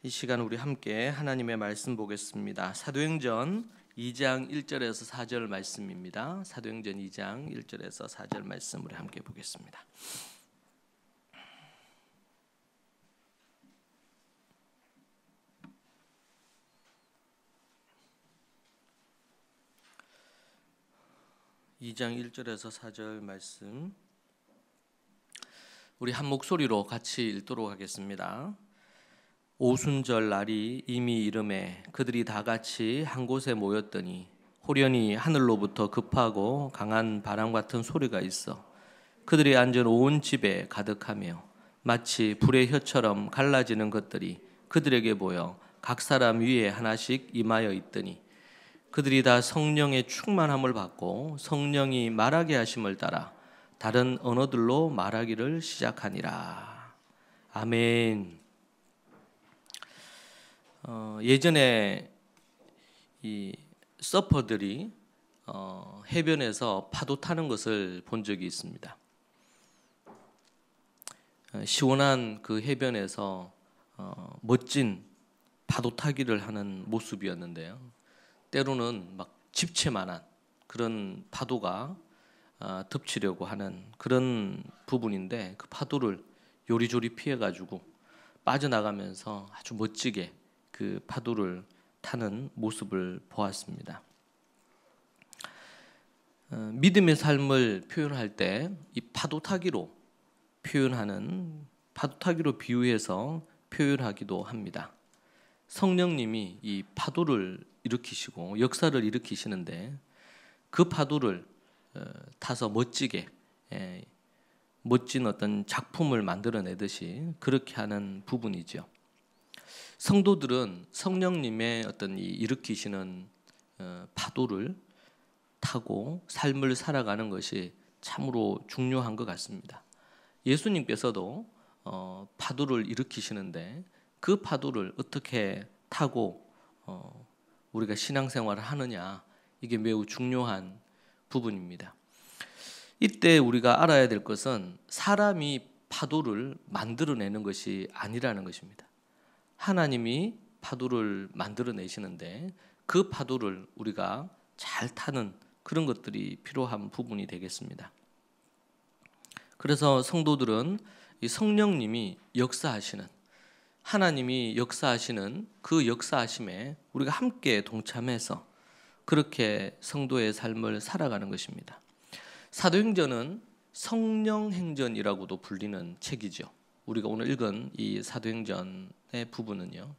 이 시간 우리 함께 하나님의 말씀 보겠습니다. 사도행전 2장 1절에서 4절 말씀입니다. 사도행전 2장 1절에서 4절 말씀을 함께 보겠습니다. (2장 1절에서 4절) 말씀 우리 한 목소리로 같이 읽도록 하겠습니다. 오순절 날이 이미 이름에 그들이 다 같이 한 곳에 모였더니 호련히 하늘로부터 급하고 강한 바람 같은 소리가 있어 그들이 앉은 온 집에 가득하며 마치 불의 혀처럼 갈라지는 것들이 그들에게 보여 각 사람 위에 하나씩 임하여 있더니 그들이 다 성령의 충만함을 받고 성령이 말하게 하심을 따라 다른 언어들로 말하기를 시작하니라. 아멘. 예전에 이 서퍼들이 해변에서 파도 타는 것을 본 적이 있습니다. 시원한 그 해변에서 멋진 파도 타기를 하는 모습이었는데요. 때로는 막 집채만한 그런 파도가 덮치려고 하는 그런 부분인데 그 파도를 요리조리 피해가지고 빠져나가면서 아주 멋지게 그 파도를 타는 모습을 보았습니다. 믿음의 삶을 표현할 때 이 파도 타기로 비유해서 표현하기도 합니다. 성령님이 이 파도를 일으키시고 역사를 일으키시는데 그 파도를 타서 멋지게 멋진 어떤 작품을 만들어내듯이 그렇게 하는 부분이죠. 성도들은 성령님의 어떤 이 일으키시는 파도를 타고 삶을 살아가는 것이 참으로 중요한 것 같습니다. 예수님께서도 파도를 일으키시는데 그 파도를 어떻게 타고 우리가 신앙생활을 하느냐, 이게 매우 중요한 부분입니다. 이때 우리가 알아야 될 것은 사람이 파도를 만들어내는 것이 아니라는 것입니다. 하나님이 파도를 만들어내시는데 그 파도를 우리가 잘 타는 그런 것들이 필요한 부분이 되겠습니다. 그래서 성도들은 이 성령님이 역사하시는, 하나님이 역사하시는 그 역사하심에 우리가 함께 동참해서 그렇게 성도의 삶을 살아가는 것입니다. 사도행전은 성령행전이라고도 불리는 책이죠. 우리가 오늘 읽은 이 사도행전의 부분은요.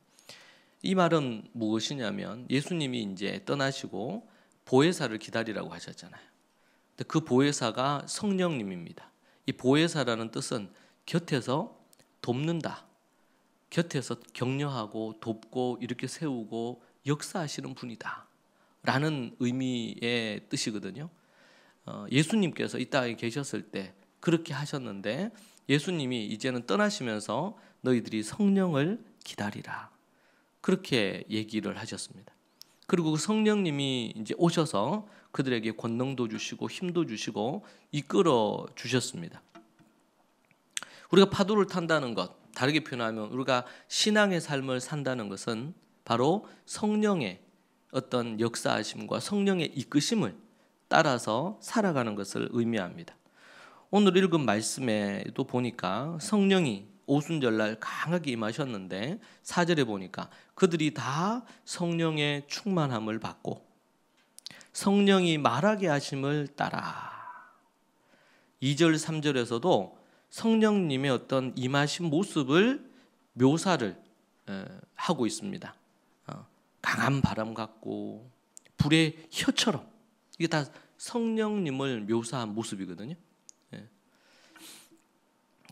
이 말은 무엇이냐면 예수님이 이제 떠나시고 보혜사를 기다리라고 하셨잖아요. 근데 그 보혜사가 성령님입니다. 이 보혜사라는 뜻은 곁에서 돕는다. 곁에서 격려하고 돕고 이렇게 세우고 역사하시는 분이다. 라는 의미의 뜻이거든요. 예수님께서 이 땅에 계셨을 때 그렇게 하셨는데 예수님이 이제는 떠나시면서 너희들이 성령을 기다리라. 그렇게 얘기를 하셨습니다. 그리고 성령님이 이제 오셔서 그들에게 권능도 주시고 힘도 주시고 이끌어 주셨습니다. 우리가 파도를 탄다는 것, 다르게 표현하면 우리가 신앙의 삶을 산다는 것은 바로 성령의 어떤 역사하심과 성령의 이끄심을 따라서 살아가는 것을 의미합니다. 오늘 읽은 말씀에도 보니까 성령이 오순절날 강하게 임하셨는데 4절에 보니까 그들이 다 성령의 충만함을 받고 성령이 말하게 하심을 따라 2절 3절에서도 성령님의 어떤 임하신 모습을 묘사를 하고 있습니다. 강한 바람 같고 불의 혀처럼, 이게 다 성령님을 묘사한 모습이거든요.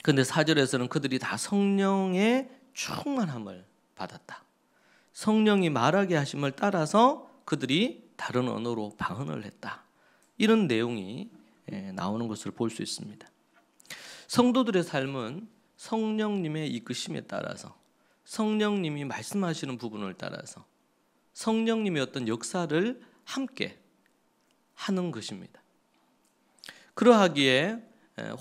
그런데 4절에서는 그들이 다 성령의 충만함을 받았다. 성령이 말하게 하심을 따라서 그들이 다른 언어로 방언을 했다. 이런 내용이 나오는 것을 볼 수 있습니다. 성도들의 삶은 성령님의 이끄심에 따라서, 성령님이 말씀하시는 부분을 따라서 성령님의 어떤 역사를 함께 하는 것입니다. 그러하기에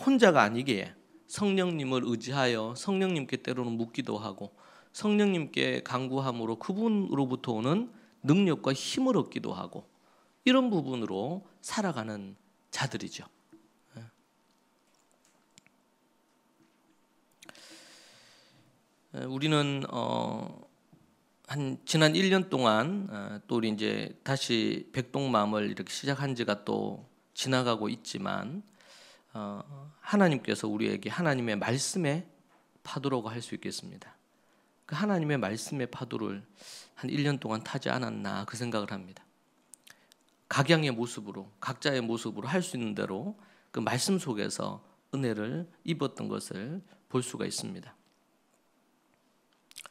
혼자가 아니기에 성령님을 의지하여 성령님께 때로는 묻기도 하고 성령님께 간구함으로 그분으로부터 오는 능력과 힘을 얻기도 하고 이런 부분으로 살아가는 자들이죠. 우리는 지난 1년 동안 또 우리 이제 다시 백동맘을 이렇게 시작한 지가 또 지나가고 있지만 하나님께서 우리에게 하나님의 말씀의 파도라고 할 수 있겠습니다. 그 하나님의 말씀의 파도를 한 1년 동안 타지 않았나 그 생각을 합니다. 각양의 모습으로 각자의 모습으로 할 수 있는 대로 그 말씀 속에서 은혜를 입었던 것을 볼 수가 있습니다.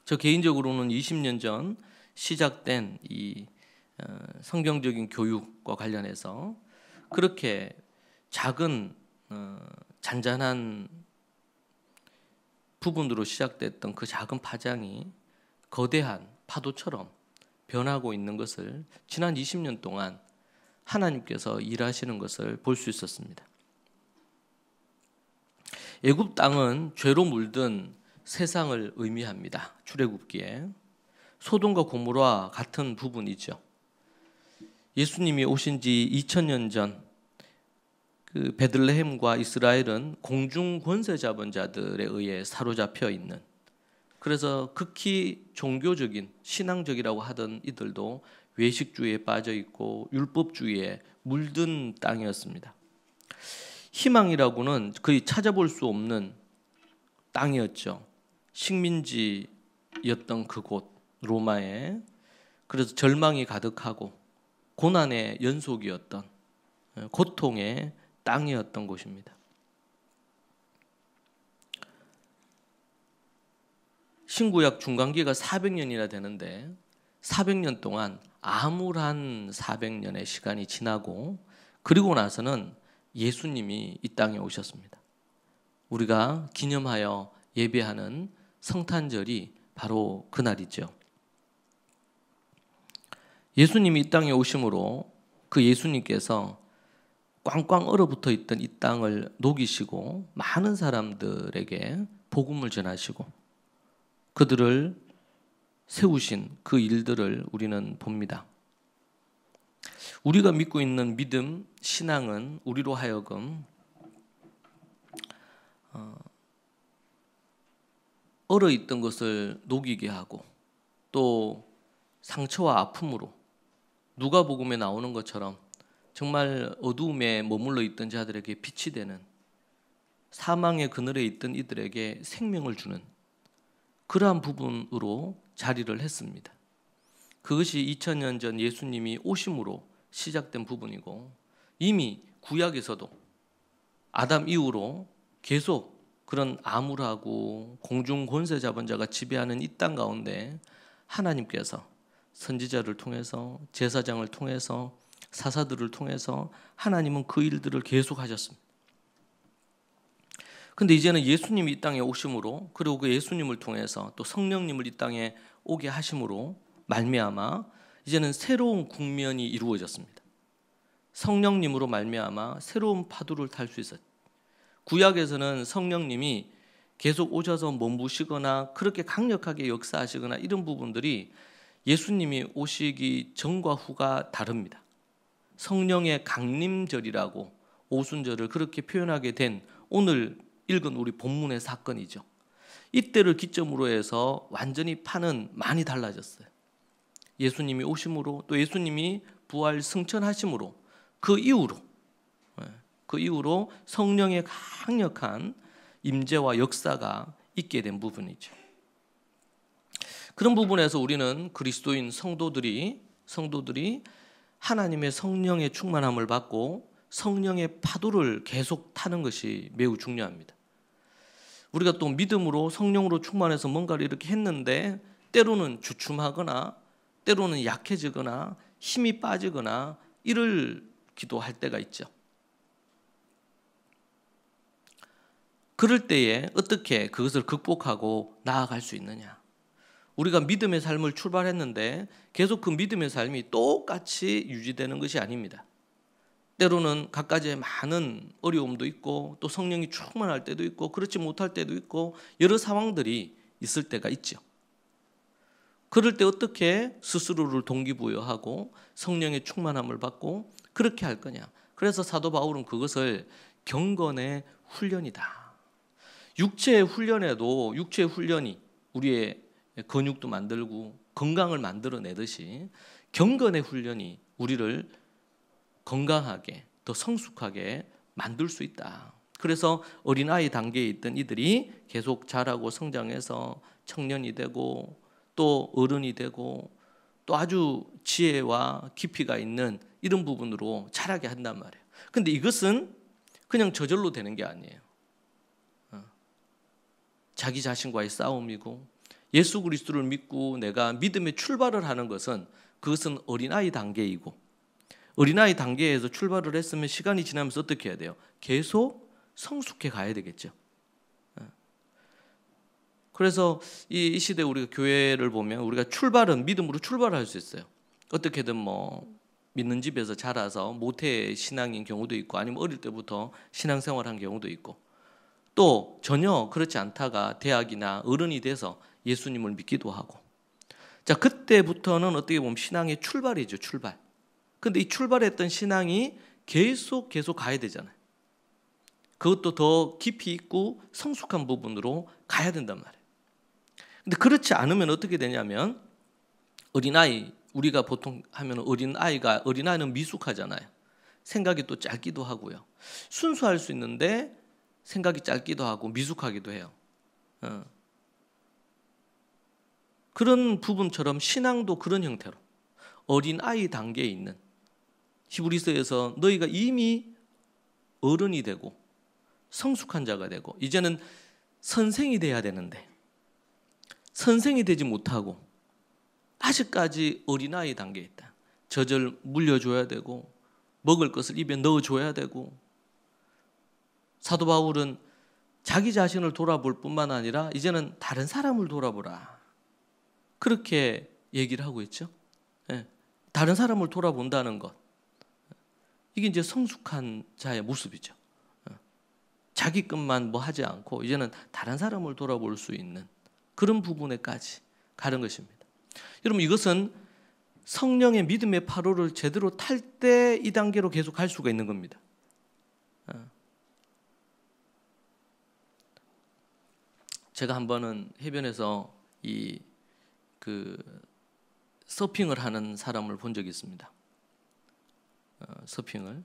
저 개인적으로는 20년 전 시작된 이 성경적인 교육과 관련해서 그렇게 작은 잔잔한 부분으로 시작됐던 그 작은 파장이 거대한 파도처럼 변하고 있는 것을 지난 20년 동안 하나님께서 일하시는 것을 볼 수 있었습니다. 애굽 땅은 죄로 물든 세상을 의미합니다. 출애굽기에 소돔과 고모라와 같은 부분이죠. 예수님이 오신 지 2000년 전 그 베들레헴과 이스라엘은 공중 권세 잡은 자들에 의해 사로잡혀 있는, 그래서 극히 종교적인 신앙적이라고 하던 이들도 외식주의에 빠져 있고 율법주의에 물든 땅이었습니다. 희망이라고는 거의 찾아볼 수 없는 땅이었죠. 식민지였던 그곳 로마에, 그래서 절망이 가득하고 고난의 연속이었던 고통의 땅이었던 곳입니다. 신구약 중간기가 400년이나 되는데 400년 동안 암울한 400년의 시간이 지나고 그리고 나서는 예수님이 이 땅에 오셨습니다. 우리가 기념하여 예배하는 성탄절이 바로 그날이죠. 예수님이 이 땅에 오심으로 그 예수님께서 꽝꽝 얼어붙어 있던 이 땅을 녹이시고 많은 사람들에게 복음을 전하시고 그들을 세우신 그 일들을 우리는 봅니다. 우리가 믿고 있는 믿음, 신앙은 우리로 하여금 얼어있던 것을 녹이게 하고 또 상처와 아픔으로 누가복음에 나오는 것처럼 정말 어두움에 머물러 있던 자들에게 빛이 되는, 사망의 그늘에 있던 이들에게 생명을 주는 그러한 부분으로 자리를 했습니다. 그것이 2000년 전 예수님이 오심으로 시작된 부분이고 이미 구약에서도 아담 이후로 계속 그런 암울하고 공중 권세 잡은 자가 지배하는 이 땅 가운데 하나님께서 선지자를 통해서 제사장을 통해서 사사들을 통해서 하나님은 그 일들을 계속 하셨습니다. 근데 이제는 예수님이 이 땅에 오심으로 그리고 그 예수님을 통해서 또 성령님을 이 땅에 오게 하심으로 말미암아 이제는 새로운 국면이 이루어졌습니다. 성령님으로 말미암아 새로운 파도를 탈 수 있었죠. 구약에서는 성령님이 계속 오셔서 머무시거나 그렇게 강력하게 역사하시거나 이런 부분들이 예수님이 오시기 전과 후가 다릅니다. 성령의 강림절이라고 오순절을 그렇게 표현하게 된 오늘 읽은 우리 본문의 사건이죠. 이때를 기점으로 해서 완전히 판은 많이 달라졌어요. 예수님이 오심으로 또 예수님이 부활 승천하심으로 그 이후로 성령의 강력한 임재와 역사가 있게 된 부분이죠. 그런 부분에서 우리는 그리스도인 성도들이 하나님의 성령의 충만함을 받고 성령의 파도를 계속 타는 것이 매우 중요합니다. 우리가 또 믿음으로 성령으로 충만해서 뭔가를 이렇게 했는데 때로는 주춤하거나 때로는 약해지거나 힘이 빠지거나 이를 기도할 때가 있죠. 그럴 때에 어떻게 그것을 극복하고 나아갈 수 있느냐? 우리가 믿음의 삶을 출발했는데 계속 그 믿음의 삶이 똑같이 유지되는 것이 아닙니다. 때로는 갖가지의 많은 어려움도 있고 또 성령이 충만할 때도 있고 그렇지 못할 때도 있고 여러 상황들이 있을 때가 있죠. 그럴 때 어떻게 스스로를 동기부여하고 성령의 충만함을 받고 그렇게 할 거냐. 그래서 사도 바울은 그것을 경건의 훈련이다. 육체의 훈련에도 육체의 훈련이 우리의 근육도 만들고 건강을 만들어내듯이 경건의 훈련이 우리를 건강하게 더 성숙하게 만들 수 있다. 그래서 어린아이 단계에 있던 이들이 계속 자라고 성장해서 청년이 되고 또 어른이 되고 또 아주 지혜와 깊이가 있는 이런 부분으로 자라게 한단 말이에요. 근데 이것은 그냥 저절로 되는 게 아니에요. 자기 자신과의 싸움이고 예수 그리스도를 믿고 내가 믿음의 출발을 하는 것은 그것은 어린아이 단계이고 어린아이 단계에서 출발을 했으면 시간이 지나면서 어떻게 해야 돼요? 계속 성숙해 가야 되겠죠. 그래서 이 시대 우리가 교회를 보면 우리가 출발은 믿음으로 출발할 수 있어요. 어떻게든 뭐 믿는 집에서 자라서 모태 신앙인 경우도 있고 아니면 어릴 때부터 신앙생활한 경우도 있고 또 전혀 그렇지 않다가 대학이나 어른이 돼서 예수님을 믿기도 하고 자 그때부터는 어떻게 보면 신앙의 출발이죠. 출발. 근데 이 출발했던 신앙이 계속 가야 되잖아요. 그것도 더 깊이 있고 성숙한 부분으로 가야 된단 말이에요. 근데 그렇지 않으면 어떻게 되냐면 어린아이 우리가 보통 하면 어린아이는 미숙하잖아요. 생각이 또 짧기도 하고요. 순수할 수 있는데 생각이 짧기도 하고 미숙하기도 해요. 그런 부분처럼 신앙도 그런 형태로 어린아이 단계에 있는 히브리서에서 너희가 이미 어른이 되고 성숙한 자가 되고 이제는 선생이 돼야 되는데 선생이 되지 못하고 아직까지 어린아이 단계에 있다. 젖을 물려줘야 되고 먹을 것을 입에 넣어줘야 되고 사도 바울은 자기 자신을 돌아볼 뿐만 아니라 이제는 다른 사람을 돌아보라. 그렇게 얘기를 하고 있죠. 다른 사람을 돌아본다는 것. 이게 이제 성숙한 자의 모습이죠. 자기 것만 뭐 하지 않고 이제는 다른 사람을 돌아볼 수 있는 그런 부분에까지 가는 것입니다. 여러분 이것은 성령의 믿음의 파도를 제대로 탈 때 이 단계로 계속 갈 수가 있는 겁니다. 제가 한 번은 해변에서 서핑을 하는 사람을 본 적이 있습니다. 서핑을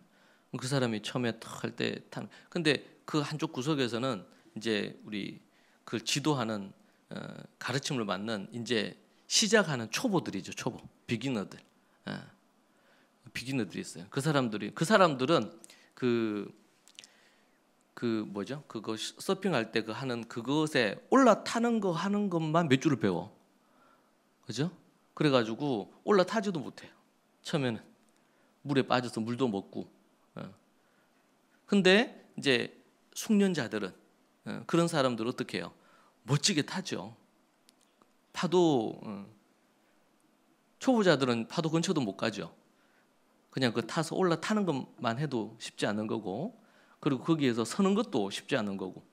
그 사람이 처음에 탁 할 때 근데 그 한쪽 구석에서는 이제 우리 그 지도하는 가르침을 받는 이제 시작하는 초보들이죠. 초보 비기너들 비기너들이 있어요. 그 사람들은 뭐죠? 그거 서핑할 때 하는 그것에 올라타는 거 하는 것만 몇 줄을 배워. 그죠? 그래가지고 올라타지도 못해요. 처음에는 물에 빠져서 물도 먹고. 근데 이제 숙련자들은 그런 사람들은 어떻게 해요? 멋지게 타죠. 파도 초보자들은 파도 근처도 못 가죠. 그냥 그 타서 올라타는 것만 해도 쉽지 않은 거고 그리고 거기에서 서는 것도 쉽지 않은 거고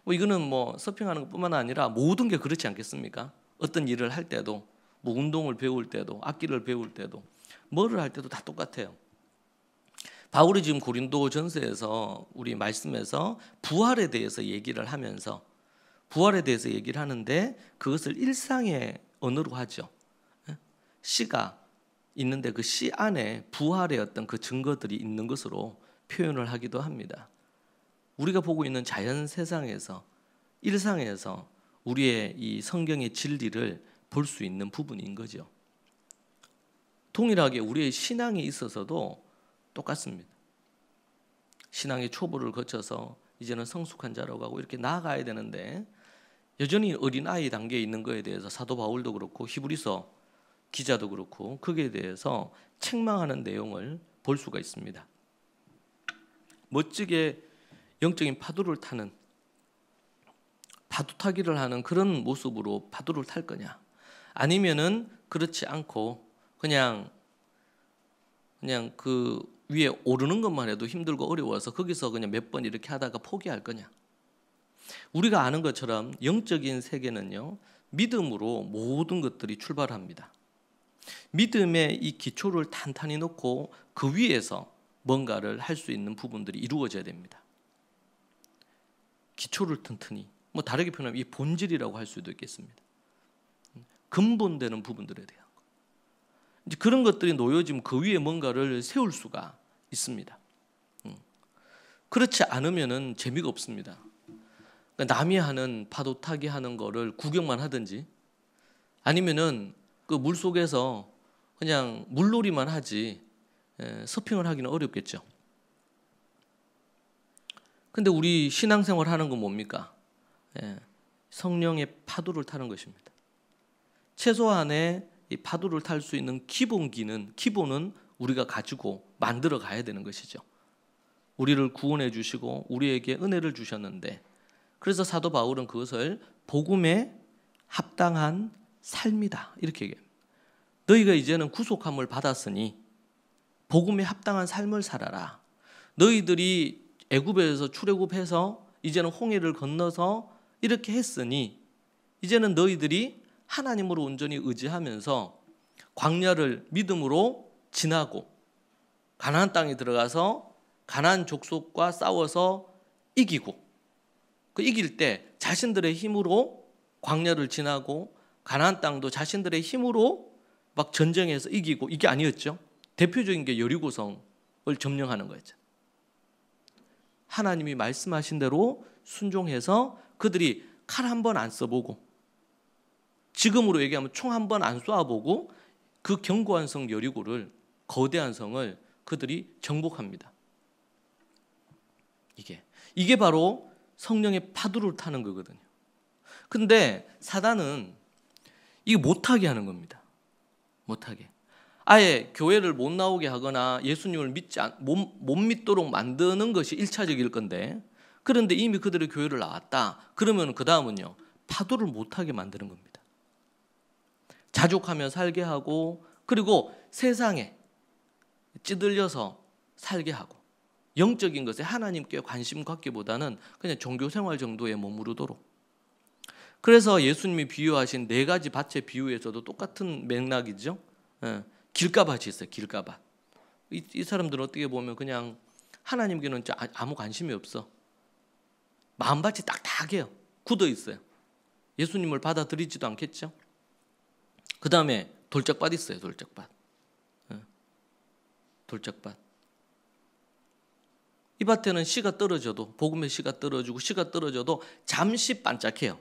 뭐 이거는 뭐 서핑하는 것뿐만 아니라 모든 게 그렇지 않겠습니까? 어떤 일을 할 때도 뭐 운동을 배울 때도 악기를 배울 때도 뭐를 할 때도 다 똑같아요. 바울이 지금 고린도전서에서 우리 말씀에서 부활에 대해서 얘기를 하면서 부활에 대해서 얘기를 하는데 그것을 일상의 언어로 하죠. 씨가 있는데 그 씨 안에 부활의 어떤 그 증거들이 있는 것으로 표현을 하기도 합니다. 우리가 보고 있는 자연 세상에서 일상에서 우리의 이 성경의 진리를 볼 수 있는 부분인 거죠. 동일하게 우리의 신앙에 있어서도 똑같습니다. 신앙의 초보를 거쳐서 이제는 성숙한 자라고 하고 이렇게 나아가야 되는데 여전히 어린아이 단계에 있는 거에 대해서 사도 바울도 그렇고 히브리서 기자도 그렇고 거기에 대해서 책망하는 내용을 볼 수가 있습니다. 멋지게 영적인 파도를 타는 파도 타기를 하는 그런 모습으로 파도를 탈 거냐 아니면은 그렇지 않고 그냥 그 위에 오르는 것만 해도 힘들고 어려워서 거기서 그냥 몇 번 이렇게 하다가 포기할 거냐. 우리가 아는 것처럼 영적인 세계는요 믿음으로 모든 것들이 출발합니다. 믿음의 이 기초를 탄탄히 놓고 그 위에서 뭔가를 할 수 있는 부분들이 이루어져야 됩니다. 기초를 튼튼히, 뭐 다르게 표현하면 이 본질이라고 할 수도 있겠습니다. 근본되는 부분들에 대한 것. 이제 그런 것들이 놓여지면 그 위에 뭔가를 세울 수가 있습니다. 그렇지 않으면은 재미가 없습니다. 그러니까 남이 하는 파도 타기 하는 거를 구경만 하든지 아니면은 그 물 속에서 그냥 물놀이만 하지 서핑을 하기는 어렵겠죠. 근데 우리 신앙생활 하는 건 뭡니까? 성령의 파도를 타는 것입니다. 최소한의 이 파도를 탈 수 있는 기본은 우리가 가지고 만들어 가야 되는 것이죠. 우리를 구원해 주시고 우리에게 은혜를 주셨는데, 그래서 사도 바울은 그것을 복음에 합당한 삶이다 이렇게 얘기해요. 너희가 이제는 구속함을 받았으니 복음에 합당한 삶을 살아라. 너희들이 애굽에서 출애굽해서 이제는 홍해를 건너서 이렇게 했으니 이제는 너희들이 하나님으로 온전히 의지하면서 광야를 믿음으로 지나고 가나안 땅에 들어가서 가나안 족속과 싸워서 이기고, 그 이길 때 자신들의 힘으로 광야를 지나고 가나안 땅도 자신들의 힘으로 막 전쟁해서 이기고, 이게 아니었죠. 대표적인 게 여리고성을 점령하는 거였죠. 하나님이 말씀하신 대로 순종해서 그들이 칼 한 번 안 써보고, 지금으로 얘기하면 총 한 번 안 쏘아보고 그 견고한 성 여리고를, 거대한 성을 그들이 정복합니다. 이게 바로 성령의 파도를 타는 거거든요. 근데 사단은 이게 못하게 하는 겁니다. 못하게. 아예 교회를 못 나오게 하거나 예수님을 못 믿도록 만드는 것이 1차적일 건데, 그런데 이미 그들의 교회를 나왔다. 그러면 그 다음은요, 파도를 못하게 만드는 겁니다. 자족하며 살게 하고, 그리고 세상에 찌들려서 살게 하고, 영적인 것에 하나님께 관심 갖기보다는 그냥 종교생활 정도에 머무르도록. 그래서 예수님이 비유하신 4가지 밭의 비유에서도 똑같은 맥락이죠. 길가밭이 있어요. 길가밭. 이 사람들은 어떻게 보면 그냥 하나님께는 아무 관심이 없어. 마음밭이 딱딱해요. 굳어 있어요. 예수님을 받아들이지도 않겠죠. 그 다음에 돌짝밭 있어요. 돌짝밭. 돌짝밭. 이 밭에는 씨가 떨어져도, 복음의 씨가 떨어지고 씨가 떨어져도 잠시 반짝해요.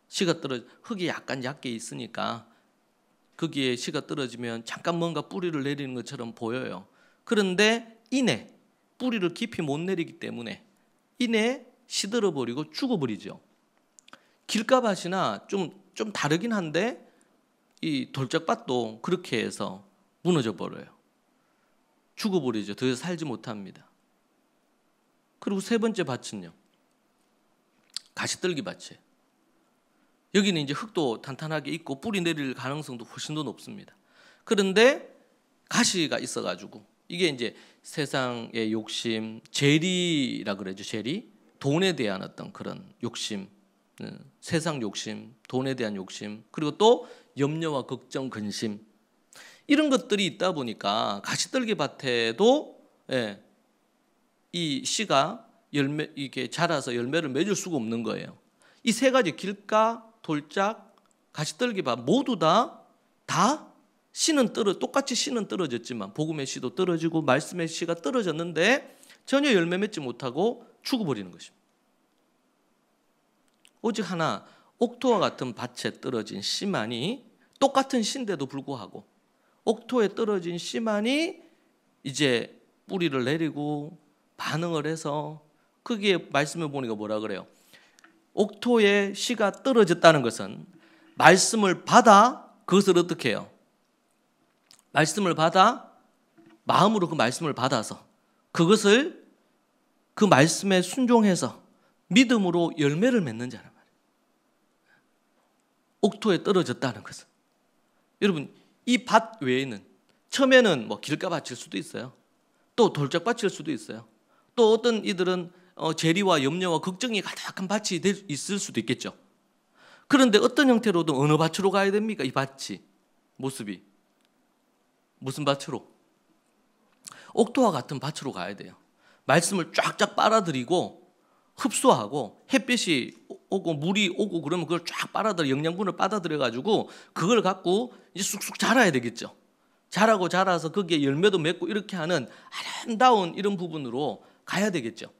씨가 떨어져, 흙이 약간 얕게 있으니까 거기에 씨가 떨어지면 잠깐 뭔가 뿌리를 내리는 것처럼 보여요. 그런데 이내 뿌리를 깊이 못 내리기 때문에 이내 시들어버리고 죽어버리죠. 길가밭이나 좀 다르긴 한데 이 돌짝밭도 그렇게 해서 무너져 버려요. 죽어버리죠. 더 살지 못합니다. 그리고 3번째 밭은요, 가시떨기 밭이에요. 여기는 이제 흙도 탄탄하게 있고 뿌리 내릴 가능성도 훨씬 더 높습니다. 그런데 가시가 있어가지고, 이게 이제 세상의 욕심, 재리라 그러죠. 재리, 돈에 대한 어떤 그런 욕심, 세상 욕심, 돈에 대한 욕심, 그리고 또 염려와 걱정, 근심, 이런 것들이 있다 보니까 가시떨기 밭에도 이 씨가 이게 자라서 열매를 맺을 수가 없는 거예요. 이 3가지, 길가, 돌짝, 가시떨기밭 모두 다 씨는 똑같이 씨는 떨어졌지만, 복음의 씨도 떨어지고 말씀의 씨가 떨어졌는데 전혀 열매 맺지 못하고 죽어버리는 것입니다. 오직 하나, 옥토와 같은 밭에 떨어진 씨만이, 똑같은 씨인데도 불구하고 옥토에 떨어진 씨만이 이제 뿌리를 내리고 반응을 해서, 거기에 말씀을 보니까 뭐라 그래요? 옥토에 씨가 떨어졌다는 것은 말씀을 받아, 그것을 어떻게 해요? 말씀을 받아, 마음으로 그 말씀을 받아서 그것을 그 말씀에 순종해서 믿음으로 열매를 맺는 자란 말이에요. 옥토에 떨어졌다는 것은. 여러분, 이 밭 외에는 처음에는 뭐 길가밭일 수도 있어요. 또 돌짝밭일 수도 있어요. 또 어떤 이들은 재리와 염려와 걱정이 가득한 밭이 있을 수도 있겠죠. 그런데 어떤 형태로든 어느 밭으로 가야 됩니까? 이 밭이 모습이 무슨 밭으로? 옥토와 같은 밭으로 가야 돼요. 말씀을 쫙쫙 빨아들이고 흡수하고 햇빛이 오고 물이 오고 그러면 그걸 쫙 빨아들여 영양분을 빨아들여 가지고 그걸 갖고 이제 쑥쑥 자라야 되겠죠. 자라고 자라서 거기에 열매도 맺고 이렇게 하는 아름다운 이런 부분으로 가야 되겠죠.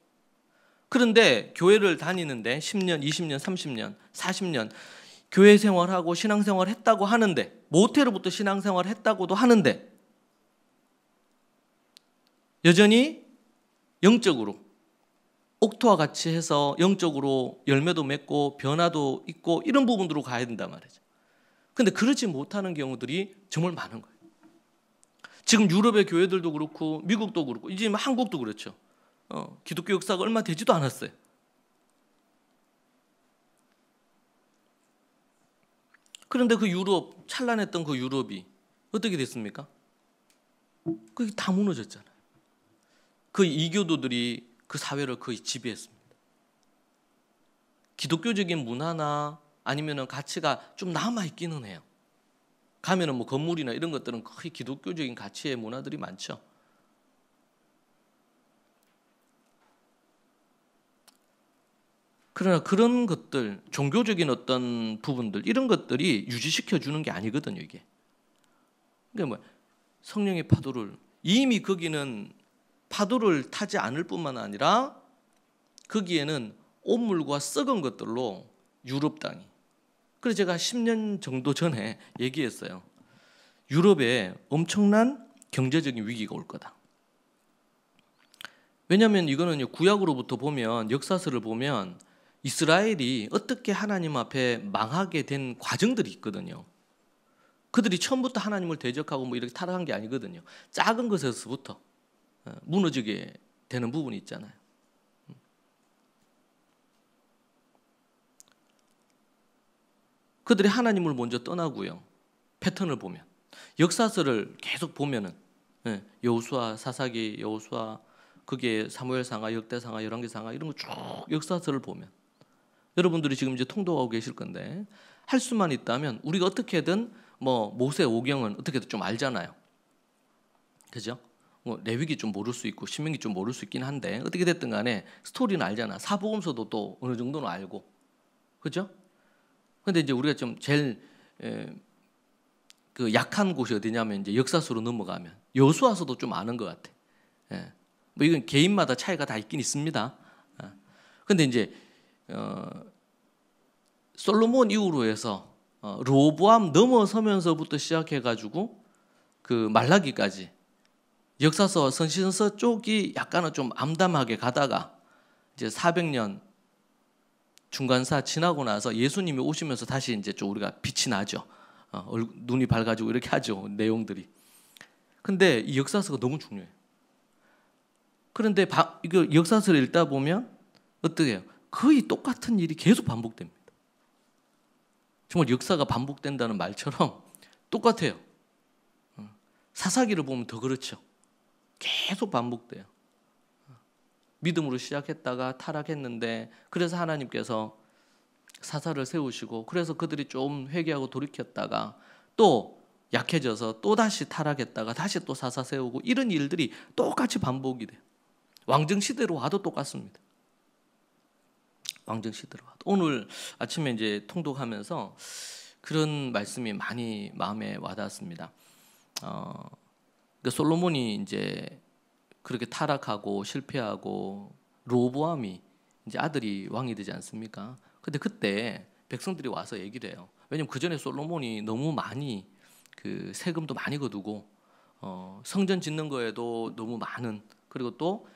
그런데 교회를 다니는데 10년, 20년, 30년, 40년 교회 생활하고 신앙생활 했다고 하는데 모태로부터 신앙생활 했다고도 하는데 여전히 영적으로 옥토와 같이 해서 영적으로 열매도 맺고 변화도 있고 이런 부분으로 가야 된단 말이죠. 그런데 그렇지 못하는 경우들이 정말 많은 거예요. 지금 유럽의 교회들도 그렇고 미국도 그렇고 이제 한국도 그렇죠. 기독교 역사가 얼마 되지도 않았어요. 그런데 그 유럽, 찬란했던 그 유럽이 어떻게 됐습니까? 그게 다 무너졌잖아요. 그 이교도들이 그 사회를 거의 지배했습니다. 기독교적인 문화나 아니면은 가치가 좀 남아있기는 해요. 가면은 뭐 건물이나 이런 것들은 거의 기독교적인 가치의 문화들이 많죠. 그러나 그런 것들, 종교적인 어떤 부분들 이런 것들이 유지시켜 주는 게 아니거든요, 이게. 그러니까 뭐 성령의 파도를 이미 거기는 파도를 타지 않을 뿐만 아니라 거기에는 온물과 썩은 것들로 유럽 땅이. 그래서 제가 10년 정도 전에 얘기했어요. 유럽에 엄청난 경제적인 위기가 올 거다. 왜냐하면 이거는 구약으로부터 보면 역사서를 보면 이스라엘이 어떻게 하나님 앞에 망하게 된 과정들이 있거든요. 그들이 처음부터 하나님을 대적하고 뭐 이렇게 타락한 게 아니거든요. 작은 것에서부터 무너지게 되는 부분이 있잖아요. 그들이 하나님을 먼저 떠나고요. 패턴을 보면 역사서를 계속 보면은 여호수아, 사사기, 여호수아, 그게 사무엘상하, 역대상하, 열왕기상하 이런 거 쭉 역사서를 보면 여러분들이 지금 이제 통독하고 계실 건데 할 수만 있다면 우리가 어떻게든 뭐 모세 오경은 어떻게든 좀 알잖아요. 그죠? 뭐 레위기 좀 모를 수 있고 신명기 좀 모를 수 있긴 한데 어떻게 됐든 간에 스토리는 알잖아. 사복음서도 또 어느 정도는 알고. 그죠? 근데 이제 우리가 좀 제일 그 약한 곳이 어디냐면 이제 역사서로 넘어가면 여호수아서도 좀 아는 것 같아. 뭐 이건 개인마다 차이가 다 있긴 있습니다. 근데 이제 솔로몬 이후로 해서 르호보암 넘어서면서부터 시작해가지고 그 말라기까지 역사서 선지서 쪽이 약간은 좀 암담하게 가다가 이제 400년 중간사 지나고 나서 예수님이 오시면서 다시 이제 좀 우리가 빛이 나죠. 눈이 밝아지고 이렇게 하죠. 내용들이. 근데 이 역사서가 너무 중요해요. 그런데 이거 역사서를 읽다 보면 어떻게 해요? 거의 똑같은 일이 계속 반복됩니다. 정말 역사가 반복된다는 말처럼 똑같아요. 사사기를 보면 더 그렇죠. 계속 반복돼요. 믿음으로 시작했다가 타락했는데 그래서 하나님께서 사사를 세우시고 그래서 그들이 좀 회개하고 돌이켰다가 또 약해져서 또 다시 타락했다가 다시 또 사사 세우고 이런 일들이 똑같이 반복이 돼요. 왕정시대로 와도 똑같습니다. 왕정시대로 와도. 오늘 아침에 이제 통독하면서 그런 말씀이 많이 마음에 와닿았습니다. 그러니까 솔로몬이 이제 그렇게 타락하고 실패하고 르호보암이 이제 아들이 왕이 되지 않습니까? 근데 그때 백성들이 와서 얘기를 해요. 왜냐면 그 전에 솔로몬이 너무 많이 그 세금도 많이 거두고 성전 짓는 거에도 너무 많은 그리고 또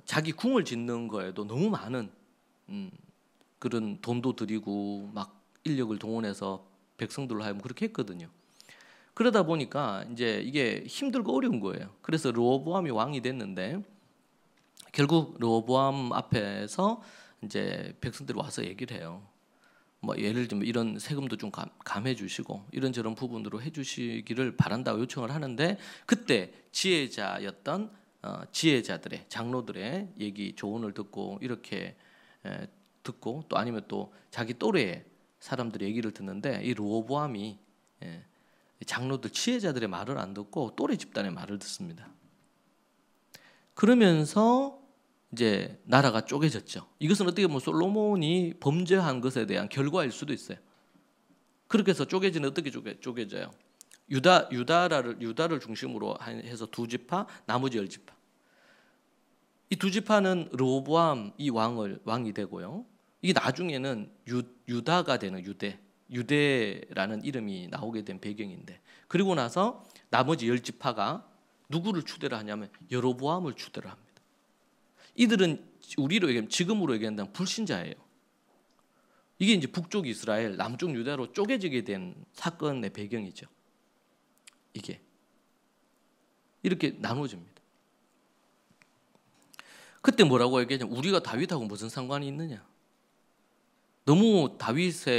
자기 궁을 짓는 거에도 너무 많은 그런 돈도 들이고 막 인력을 동원해서 백성들로 하여금 그렇게 했거든요. 그러다 보니까 이제 이게 힘들고 어려운 거예요. 그래서 르호보암이 왕이 됐는데 결국 르호보암 앞에서 이제 백성들이 와서 얘기를 해요. 뭐 예를 들면 이런 세금도 좀 감해 주시고 이런저런 부분으로 해 주시기를 바란다고 요청을 하는데 그때 지혜자였던 지혜자들의 장로들의 얘기 조언을 듣고 이렇게 듣고 또 아니면 또 자기 또래의 사람들이 얘기를 듣는데 이 르호보암이 장로들 지혜자들의 말을 안 듣고 또래 집단의 말을 듣습니다. 그러면서 이제 나라가 쪼개졌죠. 이것은 어떻게 보면 솔로몬이 범죄한 것에 대한 결과일 수도 있어요. 그렇게 해서 쪼개지는 어떻게 쪼개져요? 유다를 중심으로 해서 두 지파, 나머지 10지파. 이 두 지파는 르호보암 이 왕이 되고요. 이게 나중에는 유다가 되는 유대라는 이름이 나오게 된 배경인데, 그리고 나서 나머지 10지파가 누구를 추대를 하냐면 여로보암을 추대를 합니다. 이들은 지금으로 얘기한다면 불신자예요. 이게 이제 북쪽 이스라엘, 남쪽 유다로 쪼개지게 된 사건의 배경이죠. 이게 이렇게 나눠집니다. 그때 뭐라고 얘기하냐면 우리가 다윗하고 무슨 상관이 있느냐. 너무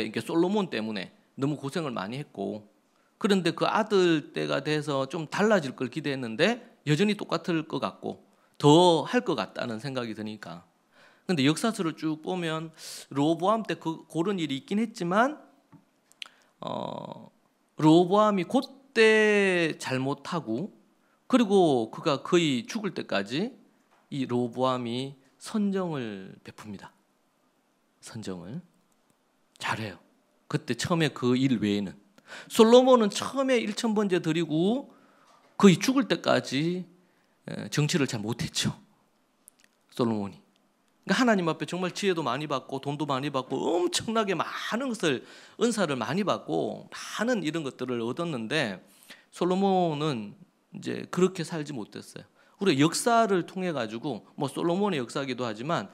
이게 솔로몬 때문에 너무 고생을 많이 했고, 그런데 그 아들 때가 돼서 좀 달라질 걸 기대했는데 여전히 똑같을 것 같고 더 할 것 같다는 생각이 드니까. 근데 역사서를 쭉 보면 르호보암 때 그런 일이 있긴 했지만 르호보암이 그때 잘못하고, 그리고 그가 거의 죽을 때까지 이 르호보암이 선정을 베풉니다. 선정을 잘해요. 그때 처음에 그 일 외에는. 솔로몬은 처음에 1000번째 드리고 거의 죽을 때까지 정치를 잘 못했죠. 솔로몬이. 그러니까 하나님 앞에 정말 지혜도 많이 받고 돈도 많이 받고 엄청나게 많은 것을, 은사를 많이 받고 많은 이런 것들을 얻었는데 솔로몬은 이제 그렇게 살지 못했어요. 우리가 역사를 통해 가지고 뭐 솔로몬의 역사이기도 하지만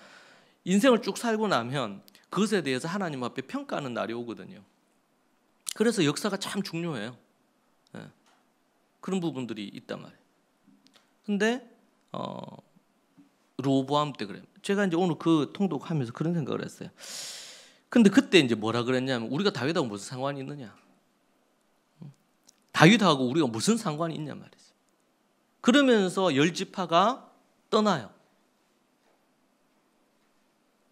인생을 쭉 살고 나면 그것에 대해서 하나님 앞에 평가하는 날이 오거든요. 그래서 역사가 참 중요해요. 그런 부분들이 있단 말이에요. 근데 르호보암 때 그래요. 제가 이제 오늘 그 통독하면서 그런 생각을 했어요. 근데 그때 이제 뭐라 그랬냐면 우리가 다윗하고 무슨 상관이 있느냐. 다윗하고 우리가 무슨 상관이 있냐 말이죠. 그러면서 10지파가 떠나요.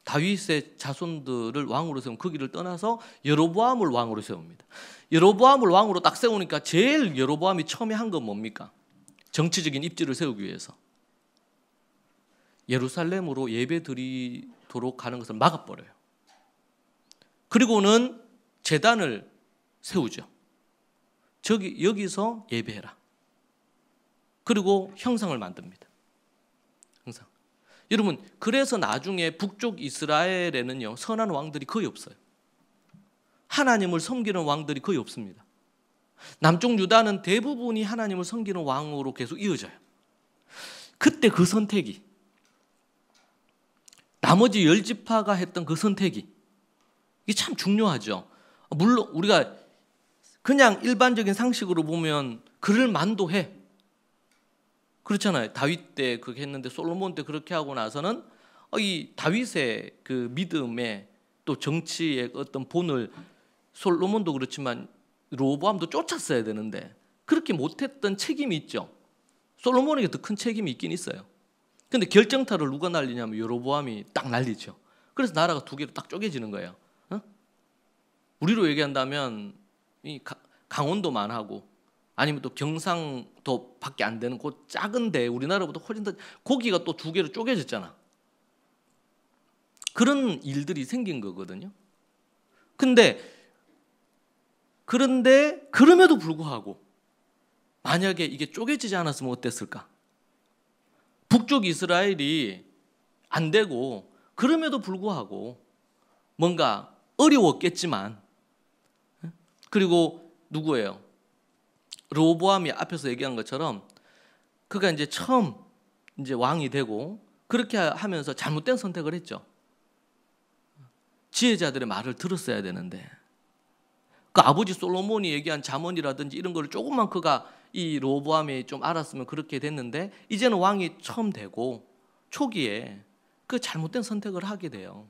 다윗의 자손들을 왕으로 세우면 그 길을 떠나서 여로보암을 왕으로 세웁니다. 여로보암을 왕으로 딱 세우니까 제일 여로보암이 처음에 한 건 뭡니까? 정치적인 입지를 세우기 위해서 예루살렘으로 예배 드리도록 가는 것을 막아버려요. 그리고는 제단을 세우죠. 여기서 예배해라. 그리고 형상을 만듭니다. 형상. 여러분, 그래서 나중에 북쪽 이스라엘에는요, 선한 왕들이 거의 없어요. 하나님을 섬기는 왕들이 거의 없습니다. 남쪽 유다는 대부분이 하나님을 섬기는 왕으로 계속 이어져요. 그때 그 선택이, 나머지 10지파가 했던 그 선택이, 이게 참 중요하죠. 물론 우리가 그냥 일반적인 상식으로 보면 그럴 만도 해. 그렇잖아요. 다윗 때 그렇게 했는데 솔로몬 때 그렇게 하고 나서는 이 다윗의 그 믿음의 또 정치의 어떤 본을 솔로몬도 그렇지만 르호보암도 쫓았어야 되는데 그렇게 못했던 책임이 있죠. 솔로몬에게 더 큰 책임이 있긴 있어요. 근데 결정타를 누가 날리냐면 여로보암이 딱 날리죠. 그래서 나라가 두 개로 딱 쪼개지는 거예요. 우리로 얘기한다면 이 강원도만 하고 아니면 또 경상도 밖에 안 되는 그 작은데 우리나라보다 훨씬 더 고기가 또 두 개로 쪼개졌잖아. 그런 일들이 생긴 거거든요. 그런데 그럼에도 불구하고 만약에 이게 쪼개지지 않았으면 어땠을까? 북쪽 이스라엘이 안 되고 그럼에도 불구하고 뭔가 어려웠겠지만, 그리고 누구예요? 르호보암이 앞에서 얘기한 것처럼 그가 이제 처음 이제 왕이 되고 그렇게 하면서 잘못된 선택을 했죠. 지혜자들의 말을 들었어야 되는데 그 아버지 솔로몬이 얘기한 잠언이라든지 이런 거를 조금만 그가 이 르호보암이 좀 알았으면 그렇게 됐는데 이제는 왕이 처음 되고 초기에 그 잘못된 선택을 하게 돼요.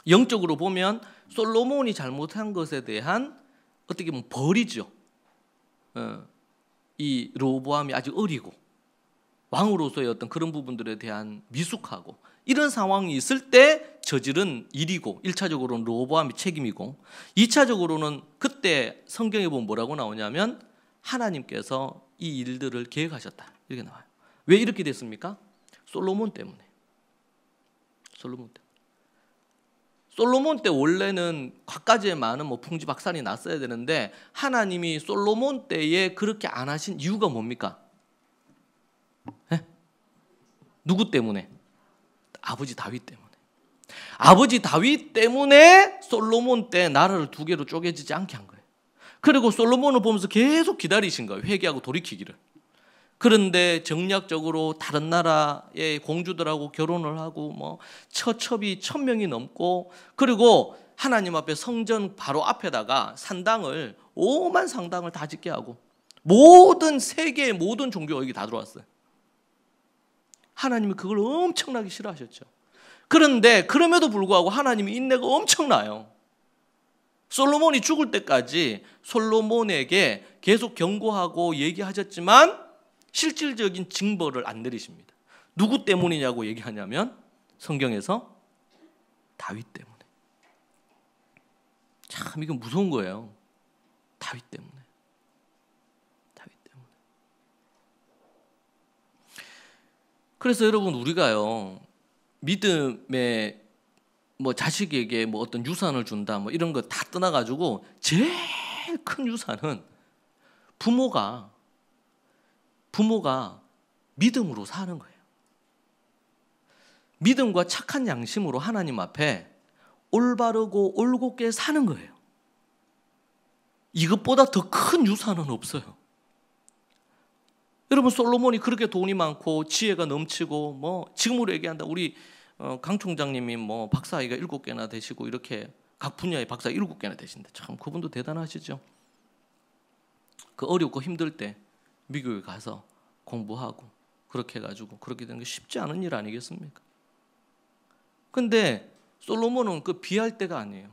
영적으로 보면 솔로몬이 잘못한 것에 대한 어떻게 보면 벌이죠. 이 르호보암이 아직 어리고 왕으로서의 어떤 그런 부분들에 대한 미숙하고 이런 상황이 있을 때 저지른 일이고 1차적으로는 르호보암이 책임이고 2차적으로는 그때 성경에 보면 뭐라고 나오냐면 하나님께서 이 일들을 계획하셨다 이렇게 나와요. 왜 이렇게 됐습니까? 솔로몬 때문에. 솔로몬 때 원래는 갖가지의 많은 풍지박산이 났어야 되는데 하나님이 솔로몬 때에 그렇게 안 하신 이유가 뭡니까? 네? 누구 때문에? 아버지 다윗 때문에. 아버지 다윗 때문에 솔로몬 때 나라를 두 개로 쪼개지지 않게 한 거예요. 그리고 솔로몬을 보면서 계속 기다리신 거예요. 회개하고 돌이키기를. 그런데 정략적으로 다른 나라의 공주들하고 결혼을 하고 처첩이 1000명이 넘고 그리고 하나님 앞에 성전 바로 앞에다가 산당을 5만 상당을 다 짓게 하고 모든 세계의 모든 종교가 여기 다 들어왔어요. 하나님이 그걸 엄청나게 싫어하셨죠. 그런데 그럼에도 불구하고 하나님이 인내가 엄청나요. 솔로몬이 죽을 때까지 솔로몬에게 계속 경고하고 얘기하셨지만 실질적인 징벌을 안 내리십니다. 누구 때문이냐고 얘기하냐면 성경에서 다윗 때문에. 참 이건 무서운 거예요. 다윗 때문에. 그래서 여러분 우리가요 믿음의 자식에게 어떤 유산을 준다 이런 거 다 떠나가지고 제일 큰 유산은 부모가 믿음으로 사는 거예요. 믿음과 착한 양심으로 하나님 앞에 올바르고 올곧게 사는 거예요. 이것보다 더 큰 유산은 없어요. 여러분 솔로몬이 그렇게 돈이 많고 지혜가 넘치고 지금으로 얘기한다 우리 강 총장님이 박사학위가 7개나 되시고 이렇게 각 분야의 박사 7개나 되신다. 참 그분도 대단하시죠. 그 어렵고 힘들 때 미국에 가서 공부하고 그렇게 해가지고 그렇게 되는 게 쉽지 않은 일 아니겠습니까? 근데 솔로몬은 그 비할 때가 아니에요.